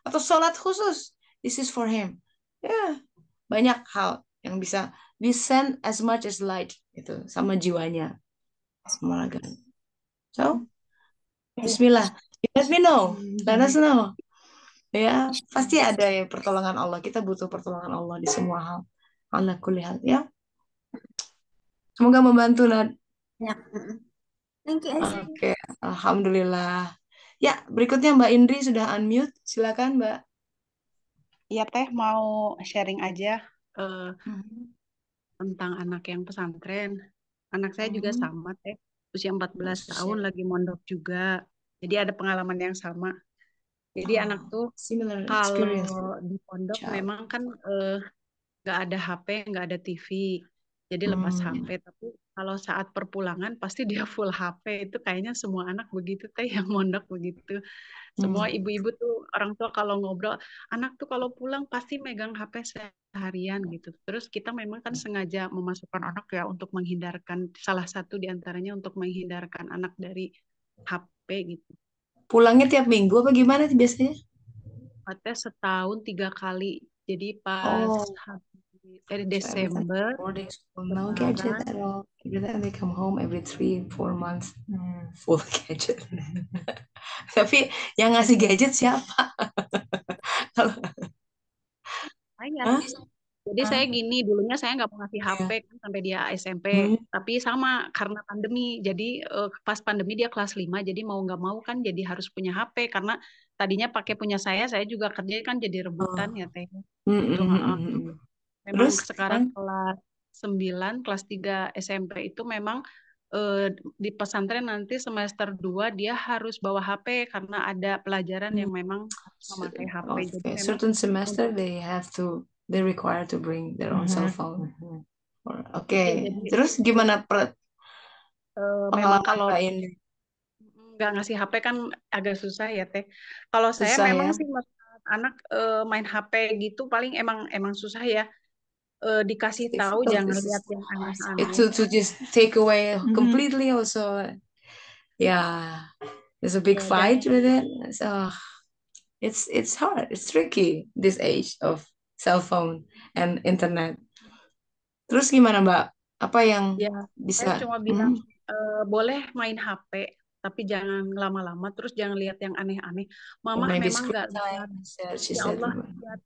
Atau sholat khusus. This is for him. Ya, banyak hal yang bisa we send as much as light itu sama jiwanya, sama raganya. So, Bismillah. Let me know. Let us know. Ya, pasti ada ya pertolongan Allah. Kita butuh pertolongan Allah di semua hal. Allah kulli hal ya. Semoga membantu Nad. Ya. Thank you. Oke, alhamdulillah. Ya, berikutnya Mbak Indri sudah unmute. Silakan Mbak. Iya Teh, mau sharing aja tentang anak yang pesantren. Anak saya juga sama Teh. Usia 14 tahun lagi mondok juga. Jadi ada pengalaman yang sama. Jadi anak tuh kalau di pondok memang kan nggak ada HP, nggak ada TV. Jadi lepas HP. Tapi kalau saat perpulangan pasti dia full HP. Itu kayaknya semua anak begitu Teh, yang mondok begitu. Semua ibu-ibu tuh, orang tua kalau ngobrol, anak tuh kalau pulang pasti megang HP keseharian gitu. Terus kita memang kan sengaja memasukkan anak ya untuk menghindarkan, salah satu diantaranya untuk menghindarkan anak dari HP gitu. Pulangnya tiap minggu apa gimana sih biasanya? Tes setahun 3 kali. Jadi pas Desember Boarding school, no gadget Lebaran. at all. Every time they come home every 3-4 months, full gadget. Tapi yang ngasih gadget siapa? Saya. Jadi saya gini, dulunya saya nggak mau ngasih HP kan sampai dia SMP. Tapi sama karena pandemi. Jadi pas pandemi dia kelas 5, jadi mau nggak mau kan jadi harus punya HP. Karena tadinya pakai punya saya juga kerja kan jadi rebutan ya Teh. Gitu. Memang Terus sekarang kelas 9, kelas 3 SMP itu memang di pesantren nanti semester 2 dia harus bawa HP karena ada pelajaran yang memang memakai HP. Jadi memang certain semester they require to bring their own cell phone. Oke. Terus gimana memang kalau ini? nggak ngasih HP kan agak susah ya Teh. Kalau saya memang sih anak main HP gitu paling emang susah ya. Dikasih tahu jangan lihat yang aneh-aneh. To just take away completely also. Yeah, there's a big fight with it. So it's hard. It's tricky this age of cell phone and internet. Terus gimana Mbak? Apa yang bisa? Saya cuma bilang boleh main HP, tapi jangan lama-lama. Terus jangan lihat yang aneh-aneh. Mama memang nggak lihat. Ya Allah lihat.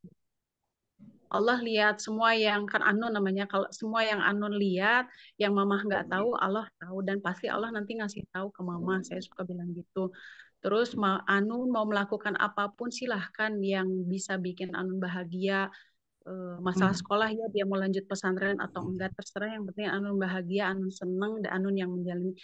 Allah lihat semua yang kan Anun namanya. Kalau semua yang Anun lihat, yang Mama nggak tahu, Allah tahu dan pasti Allah nanti ngasih tahu ke Mama. Saya suka bilang gitu. Terus Anun mau melakukan apapun silahkan yang bisa bikin Anun bahagia. Masalah sekolah ya dia mau lanjut pesantren atau enggak terserah, yang penting Anun bahagia, Anun seneng, dan Anun yang menjalani.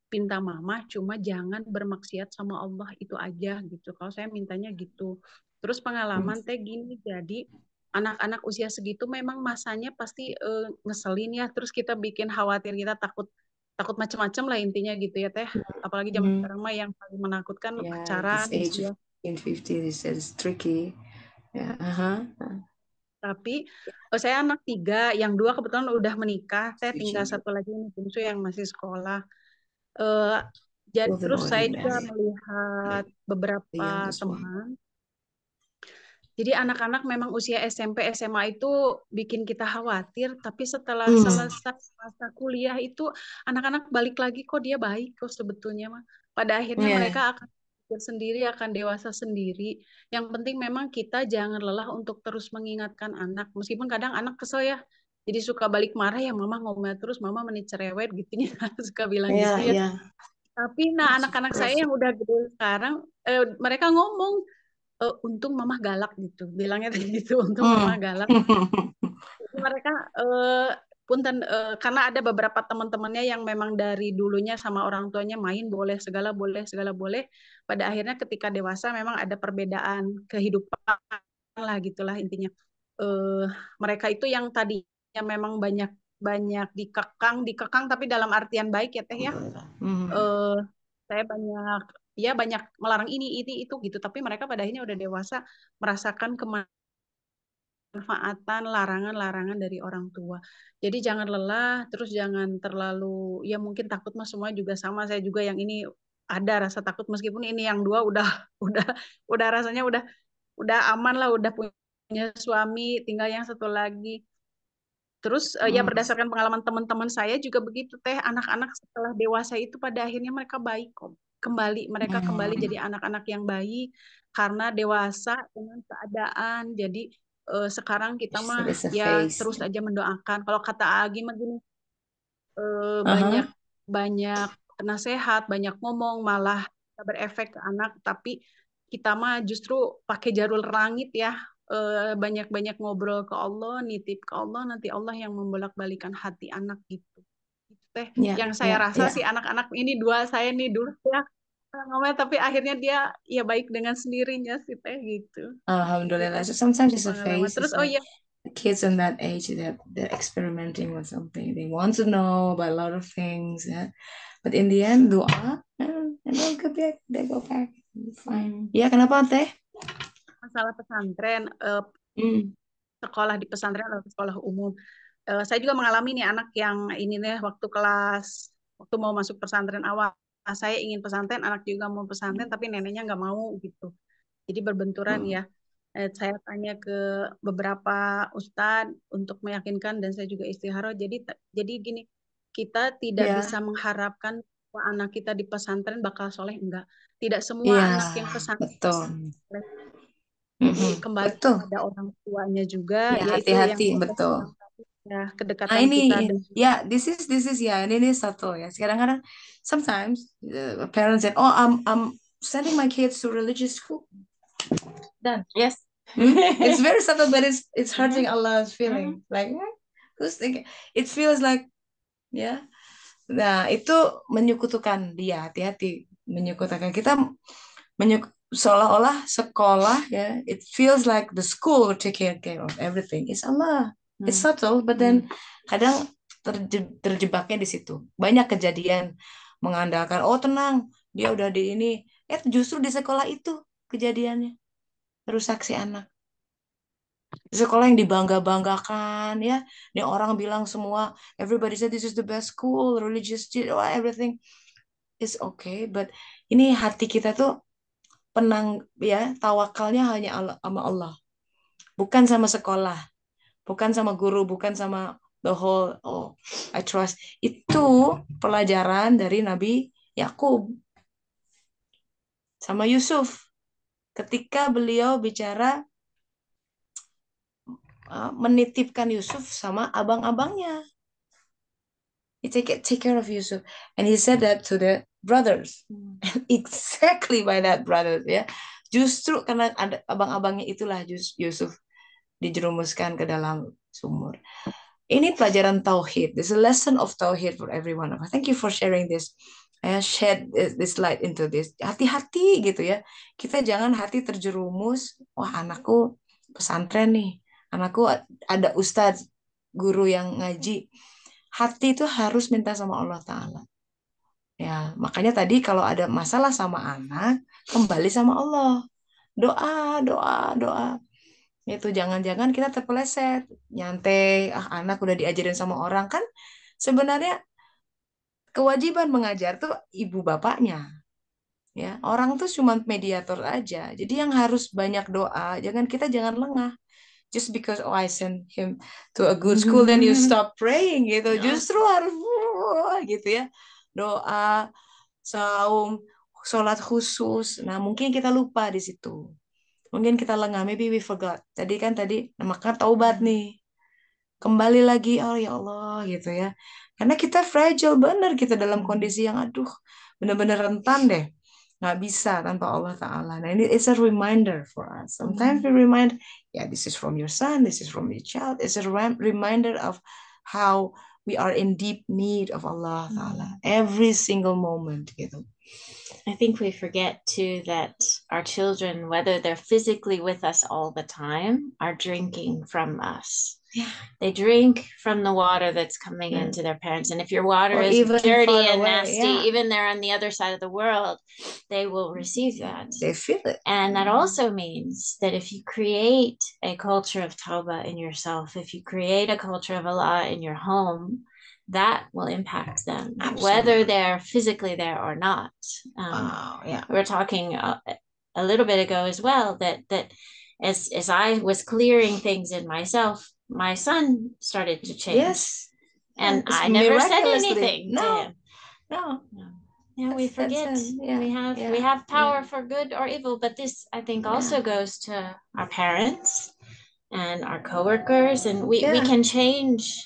Pinta Mama cuma jangan bermaksiat sama Allah, itu aja gitu. Kalau saya mintanya gitu. Terus pengalaman Teh gini, jadi anak-anak usia segitu memang masanya pasti ngeselin ya, terus kita bikin khawatir, kita takut macam-macam lah intinya gitu ya Teh. Apalagi zaman sekarang mah yang paling menakutkan pacaran gitu ya. In 50 is tricky. Yeah. Tapi saya anak 3, yang 2 kebetulan udah menikah, Teh tinggal 1 lagi ini bungsu yang masih sekolah. Jadi terus saya juga melihat beberapa teman. Jadi anak-anak memang usia SMP, SMA itu bikin kita khawatir, tapi setelah selesai masa kuliah itu anak-anak balik lagi kok dia baik kok sebetulnya mah. Pada akhirnya mereka akan sendiri, akan dewasa sendiri. Yang penting memang kita jangan lelah untuk terus mengingatkan anak. Meskipun kadang anak kesel ya, jadi suka balik marah ya, mama ngomel terus, mama menit cerewet gitu ya, suka bilang gitu ya. Tapi anak-anak saya yang udah gede sekarang, mereka ngomong, untung mama galak gitu, bilangnya gitu, untung mama galak. Jadi mereka punten karena ada beberapa teman-temannya yang memang dari dulunya sama orang tuanya main boleh segala boleh. Pada akhirnya ketika dewasa memang ada perbedaan kehidupan lah gitulah intinya. Mereka itu yang tadinya memang banyak dikekang tapi dalam artian baik ya Teh ya. Saya banyak melarang ini itu gitu, tapi mereka pada akhirnya udah dewasa merasakan kemanfaatan larangan dari orang tua. Jadi jangan lelah, terus jangan terlalu, ya mungkin takut mah semua juga sama. Saya juga yang ini ada rasa takut, meskipun ini yang 2 udah rasanya udah aman lah, udah punya suami, tinggal yang 1 lagi. Terus ya berdasarkan pengalaman teman-teman saya juga begitu Teh, anak-anak setelah dewasa itu pada akhirnya mereka baik kok. Mereka kembali jadi anak-anak yang baik karena dewasa dengan keadaan. Jadi sekarang kita mah ya terus aja mendoakan. Kalau kata Agi mah gini, banyak nasihat, banyak ngomong malah berefek ke anak, tapi kita mah justru pakai jalur langit ya. Banyak-banyak ngobrol ke Allah, nitip ke Allah, nanti Allah yang membolak-balikan hati anak gitu. Teh, yang saya rasa sih anak-anak ini 2 saya nih dulu ya ngomel, tapi akhirnya dia ya baik dengan sendirinya sih Teh gitu. Alhamdulillah. So sometimes it's a phase. Terus the kids in that age that they're experimenting with something. They want to know about a lot of things. Yeah? But in the end, doa, and they go back. Fine. Ya, kenapa Teh? Masalah pesantren, sekolah di pesantren atau sekolah umum. Saya juga mengalami nih anak yang ini nih waktu mau masuk pesantren awal, saya ingin pesantren, anak juga mau pesantren, tapi neneknya nggak mau gitu. Jadi berbenturan ya. Saya tanya ke beberapa ustadz untuk meyakinkan dan saya juga istikharah. Jadi gini, kita tidak bisa mengharapkan bahwa anak kita di pesantren bakal soleh, enggak. Tidak semua anak yang pesantren. Betul. Jadi kembali pada orang tuanya juga, ya, yaitu hati-hati, yang betul. Ya, Nah kedekatan ini kita dan ya this is ya ini satu ya. Kadang-kadang sometimes parents said, oh I'm sending my kids to religious school. Done. Yes. It's very subtle, but it's hurting Allah's feeling. Like who's thinking? It feels like ya. Nah itu menyekutukan dia. Hati-hati menyekutukan kita seolah-olah sekolah ya. It feels like the school will take care of everything. It's Allah. It's subtle, but then kadang terjebaknya di situ. Banyak kejadian mengandalkan, oh tenang, dia udah di ini. Justru di sekolah itu kejadiannya. Rusak si anak. Di sekolah yang dibangga-banggakan, ya. Ini orang bilang semua, everybody said this is the best school, religious, everything is okay. But ini hati kita tuh ya, tawakalnya hanya sama Allah. Bukan sama sekolah. Bukan sama guru, bukan sama the whole, oh, I trust. Itu pelajaran dari Nabi Yakub sama Yusuf. Ketika beliau bicara, menitipkan Yusuf sama abang-abangnya. He take care of Yusuf. And he said that to the brothers. Exactly by that brothers, ya. Justru karena ada abang-abangnya itulah Yusuf dijerumuskan ke dalam sumur. Ini pelajaran tauhid. This is a lesson of tauhid for every one of us. Thank you for sharing this. I shed this light into this. Hati-hati gitu ya. Kita jangan hati terjerumus. Wah, anakku pesantren nih. Anakku ada ustadz, guru yang ngaji. Hati itu harus minta sama Allah Ta'ala. Ya, makanya tadi kalau ada masalah sama anak, kembali sama Allah. Doa, doa, doa. Itu jangan-jangan kita terpeleset, nyantai, anak udah diajarin sama orang kan sebenarnya kewajiban mengajar tuh ibu bapaknya. Ya, orang tuh cuma mediator aja. Jadi yang harus banyak doa, jangan lengah. Just because I send him to a good school then you stop praying gitu. Justru harus gitu ya. Doa, saum, sholat khusus. Nah, mungkin kita lupa di situ. Mungkin kita lengah, maybe we forgot. Tadi maka taubat nih. Kembali lagi, oh ya Allah gitu ya. Karena kita fragile bener kita dalam kondisi yang aduh, bener-bener rentan deh. Nggak bisa tanpa Allah Ta'ala. Nah ini it's a reminder for us. Sometimes we remind, yeah, this is from your son, this is from your child. It's a reminder of how we are in deep need of Allah Ta'ala. Every single moment gitu. I think we forget too that our children, whether they're physically with us all the time, are drinking from us. Yeah. They drink from the water that's coming into their parents. And if your water is dirty and nasty, even they're on the other side of the world, they will receive that. They feel it. And that also means that if you create a culture of tawbah in yourself, if you create a culture of Allah in your home, that will impact them. Absolutely. Whether they're physically there or not. We were talking a little bit ago as well that as I was clearing things in myself, my son started to change. Yes. And I never said anything to him. No. Yeah, we forget. We have power for good or evil, but this I think also goes to our parents and our coworkers, and we can change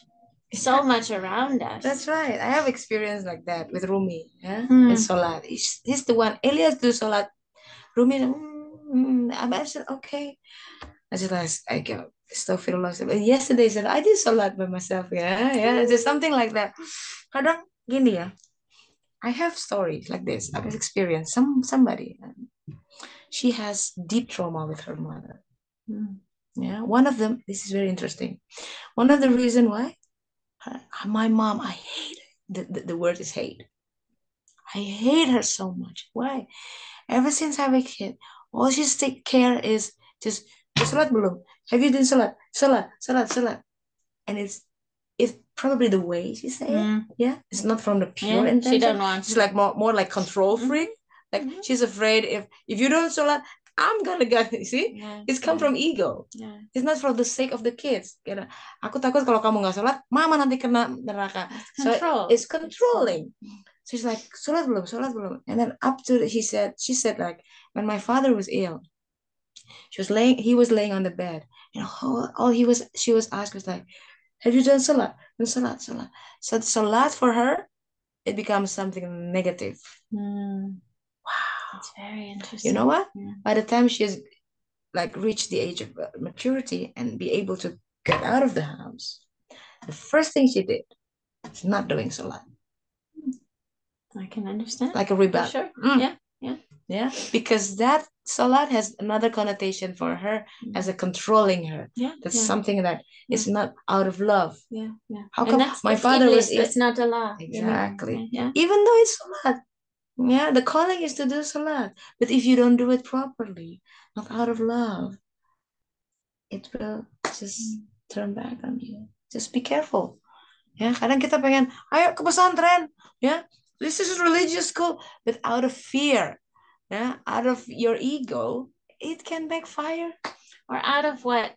so much around us. That's right. I have experience like that with Rumi. Yeah, in Salat. He's the one. Elias do Salat. Rumi, I said okay. I Astaghfirullah. Yesterday I said I did Salat by myself. Yeah. Just something like that. Kadang gini ya. I have stories like this. I've experienced somebody. She has deep trauma with her mother. Yeah. One of them. This is very interesting. One of the reason why. My mom, I hate it. The word is hate. I hate her so much. Why? Ever since I was a kid, all she take care is just Salat belum? Have you done salat? Salat. And it's probably the way she say it. Yeah, it's not from the pure intention. She don't want. She's like more like control freak. Like she's afraid if you don't salat, I'm gonna get. See, it's come from ego. It's not for the sake of the kids. Aku takut kalau kamu nggak salat, mama nanti kena neraka. So it's controlling. So she's like, salat belum. And then she said like, when my father was ill, he was laying on the bed. She was asked was like, have you done salat? Salat. So salat for her, it becomes something negative. Wow, that's very interesting. You know what? By the time she's like reached the age of maturity and be able to get out of the house, the first thing she did is not doing salat. I can understand. Like a rebel. Sure. Yeah. Because that salat has another connotation for her as a controlling her. That's something that is not out of love. How come my father was ill? It's not Allah. Exactly. Even though it's salat. The calling is to do salat. But if you don't do it properly, not out of love, it will just turn back on you. Just be careful. Kadang kita pengen, ayo ke pesantren. This is a religious school, but out of fear, out of your ego, it can backfire. Or out of what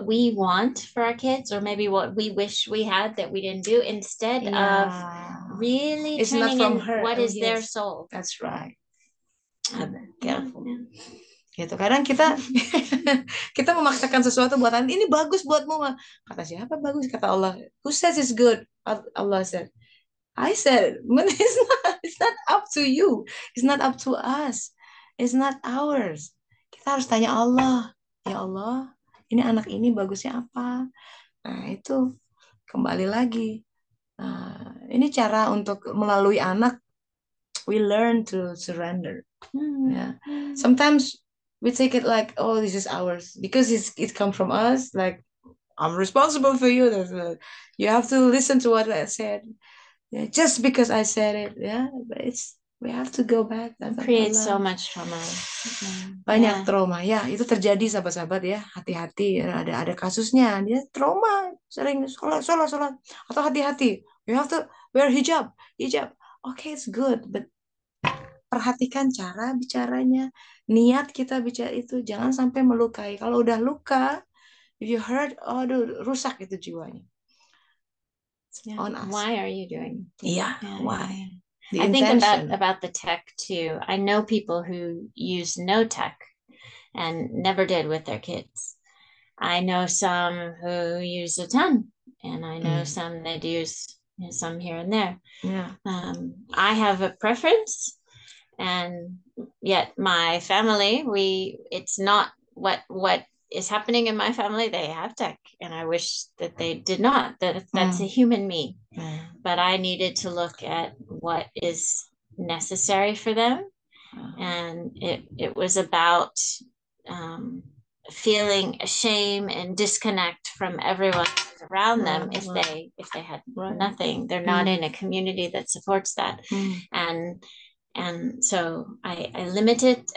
we want for our kids, or maybe what we wish we had that we didn't do, instead of really it's turning not from in her. what is their soul. That's right. Careful. Gitu. Kadang kita kita memaksakan sesuatu buat ini bagus buatmu. Kata siapa bagus? Kata Allah. Who says it's good? Allah said. I said, but it's not up to you. It's not up to us. It's not ours. Kita harus tanya Allah. Ya Allah, ini anak ini bagusnya apa? Nah, itu kembali lagi. Ini cara untuk melalui anak, we learn to surrender. Sometimes we take it like, oh, this is ours because it comes from us. Like, I'm responsible for you. You have to listen to what I said. Just because I said it, but we have to go back. Create so much trauma. Banyak trauma, itu terjadi sahabat-sahabat ya. Hati-hati, ada kasusnya dia trauma, sering sholat, atau hati-hati. You have to wear hijab. Okay, it's good, but perhatikan cara bicaranya, niat kita bicara itu jangan sampai melukai. Kalau udah luka, if you hurt, rusak itu jiwanya. On us. Why are you doing? Why? I think about the tech too. I know people who use no tech and never did with their kids. I know some who use a ton, and I know some that use some here and there. I have a preference, and yet my family, it's not what is happening in my family. They have tech, and I wish that they did not. That's a human me. But I needed to look at what is necessary for them, and it was about feeling shame and disconnect from everyone around them if they had nothing. They're not in a community that supports that, and so I limit it,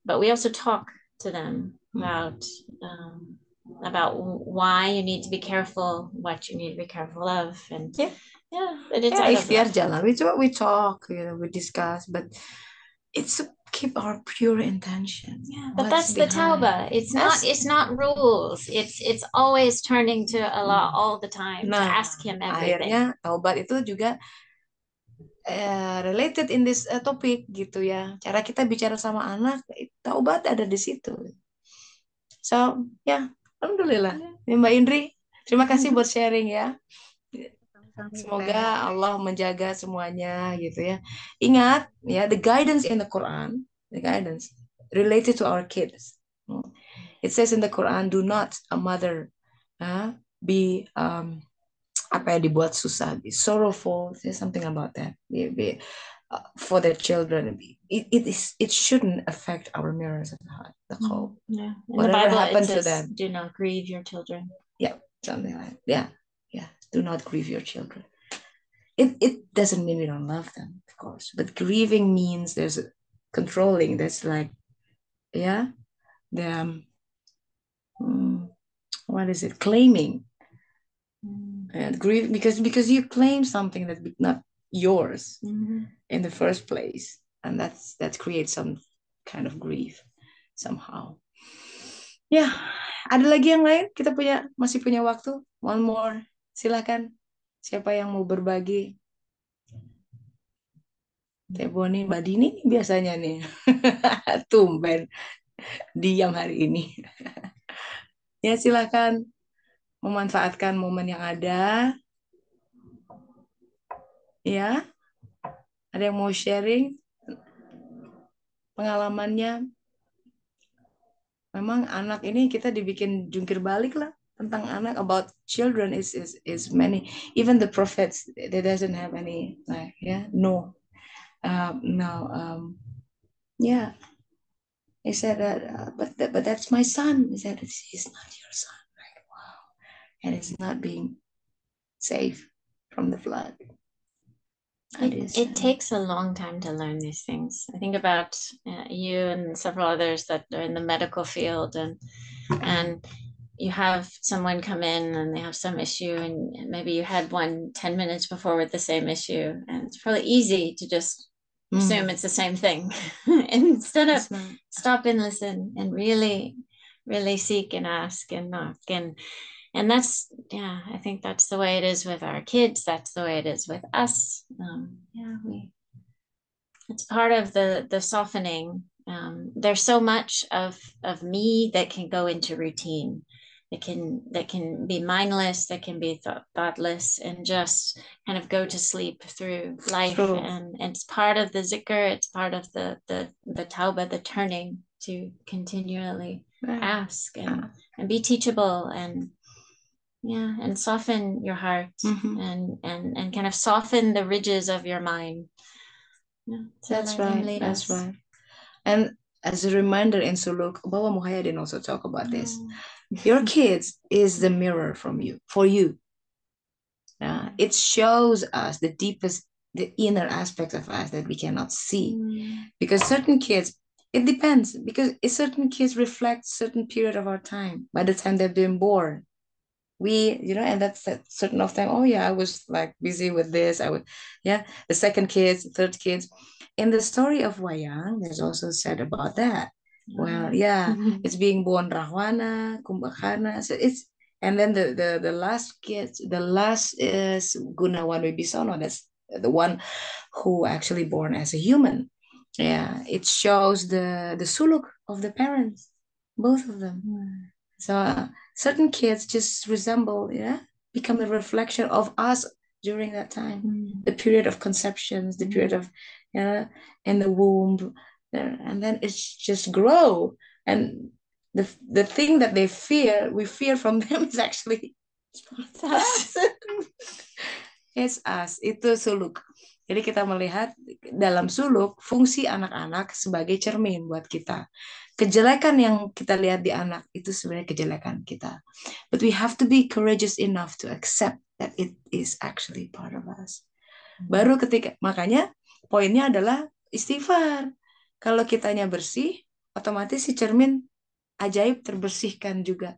but we also talk to them about why you need to be careful, what you need to be careful of, and ikhtiar jalan. We talk, we discuss, but it's to keep our pure intention. But that's the tauba. It's not rules. It's always turning to Allah all the time to ask Him everything. Akhirnya taubat itu juga related in this topic gitu ya. Cara kita bicara sama anak, taubat ada di situ. So, alhamdulillah. Mbak Indri, terima kasih buat sharing ya. Semoga Allah menjaga semuanya gitu ya. Ingat ya, the guidance in the Quran, the guidance related to our kids. It says in the Quran, do not a mother be dibuat susah, be sorrowful. There's something about that. Be for their children. It shouldn't affect our mirrors of the heart, the qalb. Whatever happens to them, do not grieve your children. Something like that. Do not grieve your children. It doesn't mean we don't love them, of course, but grieving means there's controlling. That's like the what is it? Claiming. And grief because you claim something that's not yours in the first place, and that creates some kind of grief somehow. Ya, ada lagi yang lain? Kita masih punya waktu. One more. Silakan. Siapa yang mau berbagi? Teh Boni, Mbak Dini biasanya nih. Tumben diam hari ini. Ya, silakan memanfaatkan momen yang ada. Ya. Ada yang mau sharing pengalamannya? Memang anak ini kita dibikin jungkir balik lah tentang anak. About children is many. Even the prophets, they doesn't have any like no. Yeah. He said that, but that's my son. He said he's not your son. Like, wow, and it's not being safe from the flood. It takes a long time to learn these things. I think about you and several others that are in the medical field, and you have someone come in and they have some issue, and maybe you had 10 minutes before with the same issue, and it's probably easy to just assume it's the same thing instead of stop and listen and really seek and ask and knock and that's, I think that's the way it is with our kids. That's the way it is with us. It's part of the softening. There's so much of me that can go into routine, that can be mindless, that can be thoughtless, and just kind of go to sleep through life. And it's part of the zikr. It's part of the tauba, the turning to continually ask and be teachable and soften your heart and kind of soften the ridges of your mind. That's right. And as a reminder in Suluk, Baba Muhyiddin also talk about this. Your kids is the mirror for you. It shows us the deepest, the inner aspects of us that we cannot see. Because certain kids, it depends, because certain kids reflect certain period of our time. By the time they've been born, and that's a certain of time. Oh yeah, I was like busy with this. The second kids, third kids. In the story of Wayang, there's also said about that. Well, it's being born Rahwana, Kumbhakarna. So and then the last kids, the last is Gunawan Wibisono. That's the one who actually born as a human. Yeah, it shows the suluk of the parents, both of them. So certain kids just resemble, become a reflection of us during that time, the period of conceptions, the period of, in the womb, and then it's just grow. And the thing that we fear from them is actually us. It's us. Itu suluk. Jadi kita melihat dalam suluk fungsi anak-anak sebagai cermin buat kita. Kejelekan yang kita lihat di anak itu sebenarnya kejelekan kita. But we have to be courageous enough to accept that it is actually part of us. Baru makanya poinnya adalah istighfar. Kalau kitanya bersih, otomatis si cermin ajaib terbersihkan juga.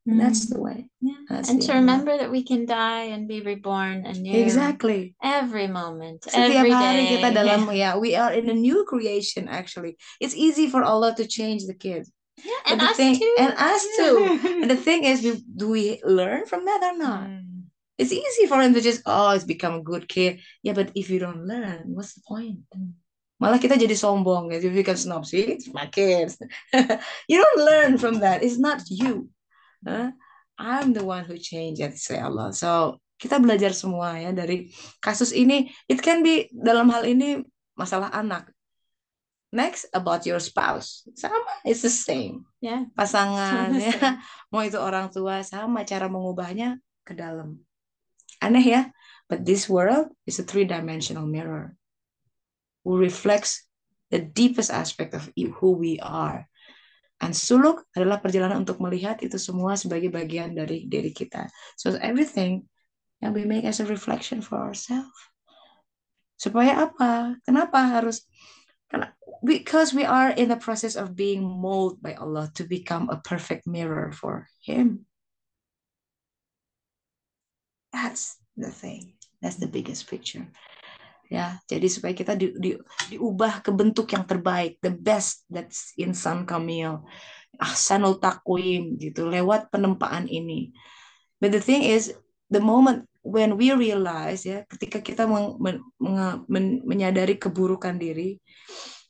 That's the way. And to remember that we can die and be reborn anew. Exactly. Every moment. Setiap every hari day. Kita dalam we are in a new creation actually. It's easy for Allah to change the kids. And us too. And us too. And the thing is, do we learn from that or not? It's easy for him to just it's become a good kid. Yeah, but if you don't learn, what's the point? Malah kita jadi sombong, you become snob. See, it's my kids. You don't learn from that. It's not you. I'm the one who changed it, say Allah. So kita belajar semua dari kasus ini. It can be dalam hal ini masalah anak. Next, about your spouse. Sama, it's the same. Pasangan, mau itu orang tua, sama cara mengubahnya ke dalam. Aneh ya? But this world is a 3-dimensional mirror who reflects the deepest aspect of who we are. And suluk adalah perjalanan untuk melihat itu semua sebagai bagian dari diri kita. So everything yang we make as a reflection for ourselves. Supaya apa? Kenapa because we are in the process of being molded by Allah to become a perfect mirror for Him. That's the thing. That's the biggest picture. Ya, jadi supaya kita diubah ke bentuk yang terbaik, the best that's insan kamil, ahsanul taqwim gitu, lewat penempaan ini. But the thing is, the moment when we realize, ya, ketika kita menyadari keburukan diri,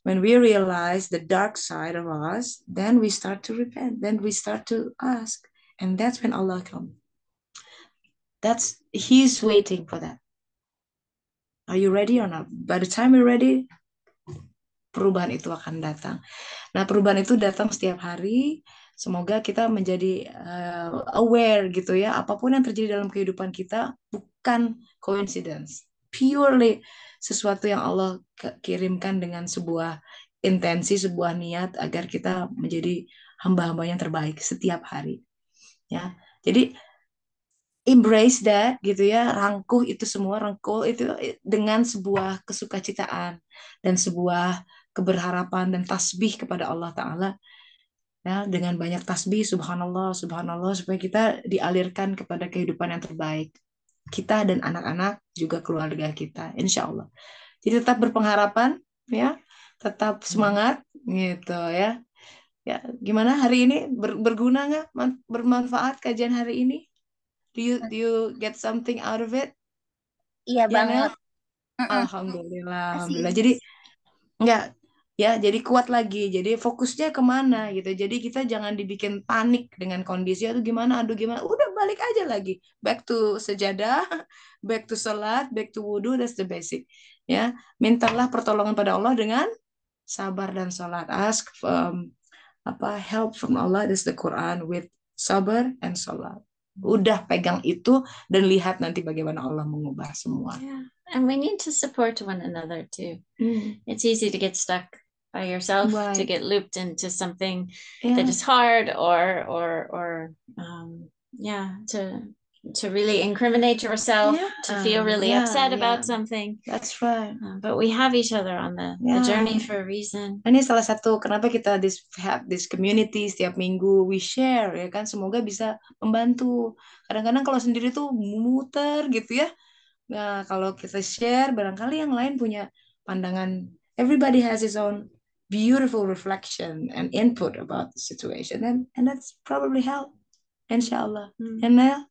when we realize the dark side of us, then we start to repent, then we start to ask, and that's when Allah comes. He's waiting for that. Are you ready or not? By the time you're ready, perubahan itu akan datang. Nah, perubahan itu datang setiap hari. Semoga kita menjadi aware gitu ya. Apapun yang terjadi dalam kehidupan kita bukan coincidence. Purely sesuatu yang Allah kirimkan dengan sebuah intensi, sebuah niat agar kita menjadi hamba-hamba yang terbaik setiap hari. Ya. Jadi embrace that gitu ya, rangkuh itu semua, rangkul itu dengan sebuah kesukacitaan dan sebuah keberharapan dan tasbih kepada Allah Ta'ala ya, dengan banyak tasbih subhanallah subhanallah, supaya kita dialirkan kepada kehidupan yang terbaik kita dan anak-anak juga keluarga kita, insya Allah. Jadi tetap berpengharapan ya, tetap semangat gitu ya. Ya, gimana hari ini berguna nggak, bermanfaat kajian hari ini? Do you get something out of it? Iya banget. Alhamdulillah, alhamdulillah. Jadi enggak ya, jadi kuat lagi. Jadi fokusnya kemana gitu. Jadi kita jangan dibikin panik dengan kondisi aduh gimana. Udah balik aja lagi. Back to sejadah, back to salat, back to wudu. That's the basic. Ya, mintalah pertolongan pada Allah dengan sabar dan salat. Ask help from Allah. That's the Quran with sabar and salat. Udah pegang itu dan lihat nanti bagaimana Allah mengubah semua. Yeah. And we need to support one another too. It's easy to get stuck by yourself, right, to get looped into something that is hard or to really incriminate yourself, to feel really upset about something. That's right. But we have each other on the journey for a reason. Ini salah satu kenapa kita have this community setiap minggu we share ya kan, semoga bisa membantu. Kadang-kadang kalau sendiri tuh muter gitu ya. Nah, kalau kita share barangkali yang lain punya pandangan. Everybody has his own beautiful reflection and input about the situation, and that's probably help. Insyaallah. And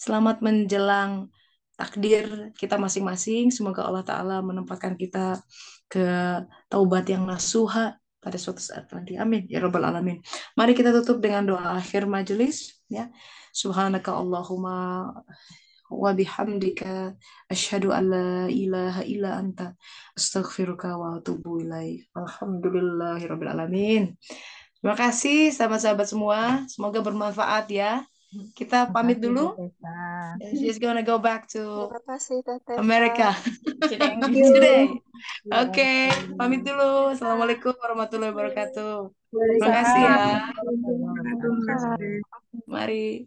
selamat menjelang takdir kita masing-masing. Semoga Allah Ta'ala menempatkan kita ke taubat yang nasuha pada suatu saat nanti. Amin. Ya Rabbal Alamin. Mari kita tutup dengan doa akhir majelis. Ya. Subhanaka Allahumma wa bihamdika asyhadu an la ilaha illa anta astaghfiruka wa atubu ilaik. Alhamdulillahirabbil alamin. Terima kasih sahabat-sahabat semua. Semoga bermanfaat ya. Kita pamit dulu. She's gonna go back to America today. Oke, pamit dulu. Assalamualaikum warahmatullahi wabarakatuh. Terima kasih ya. Mari.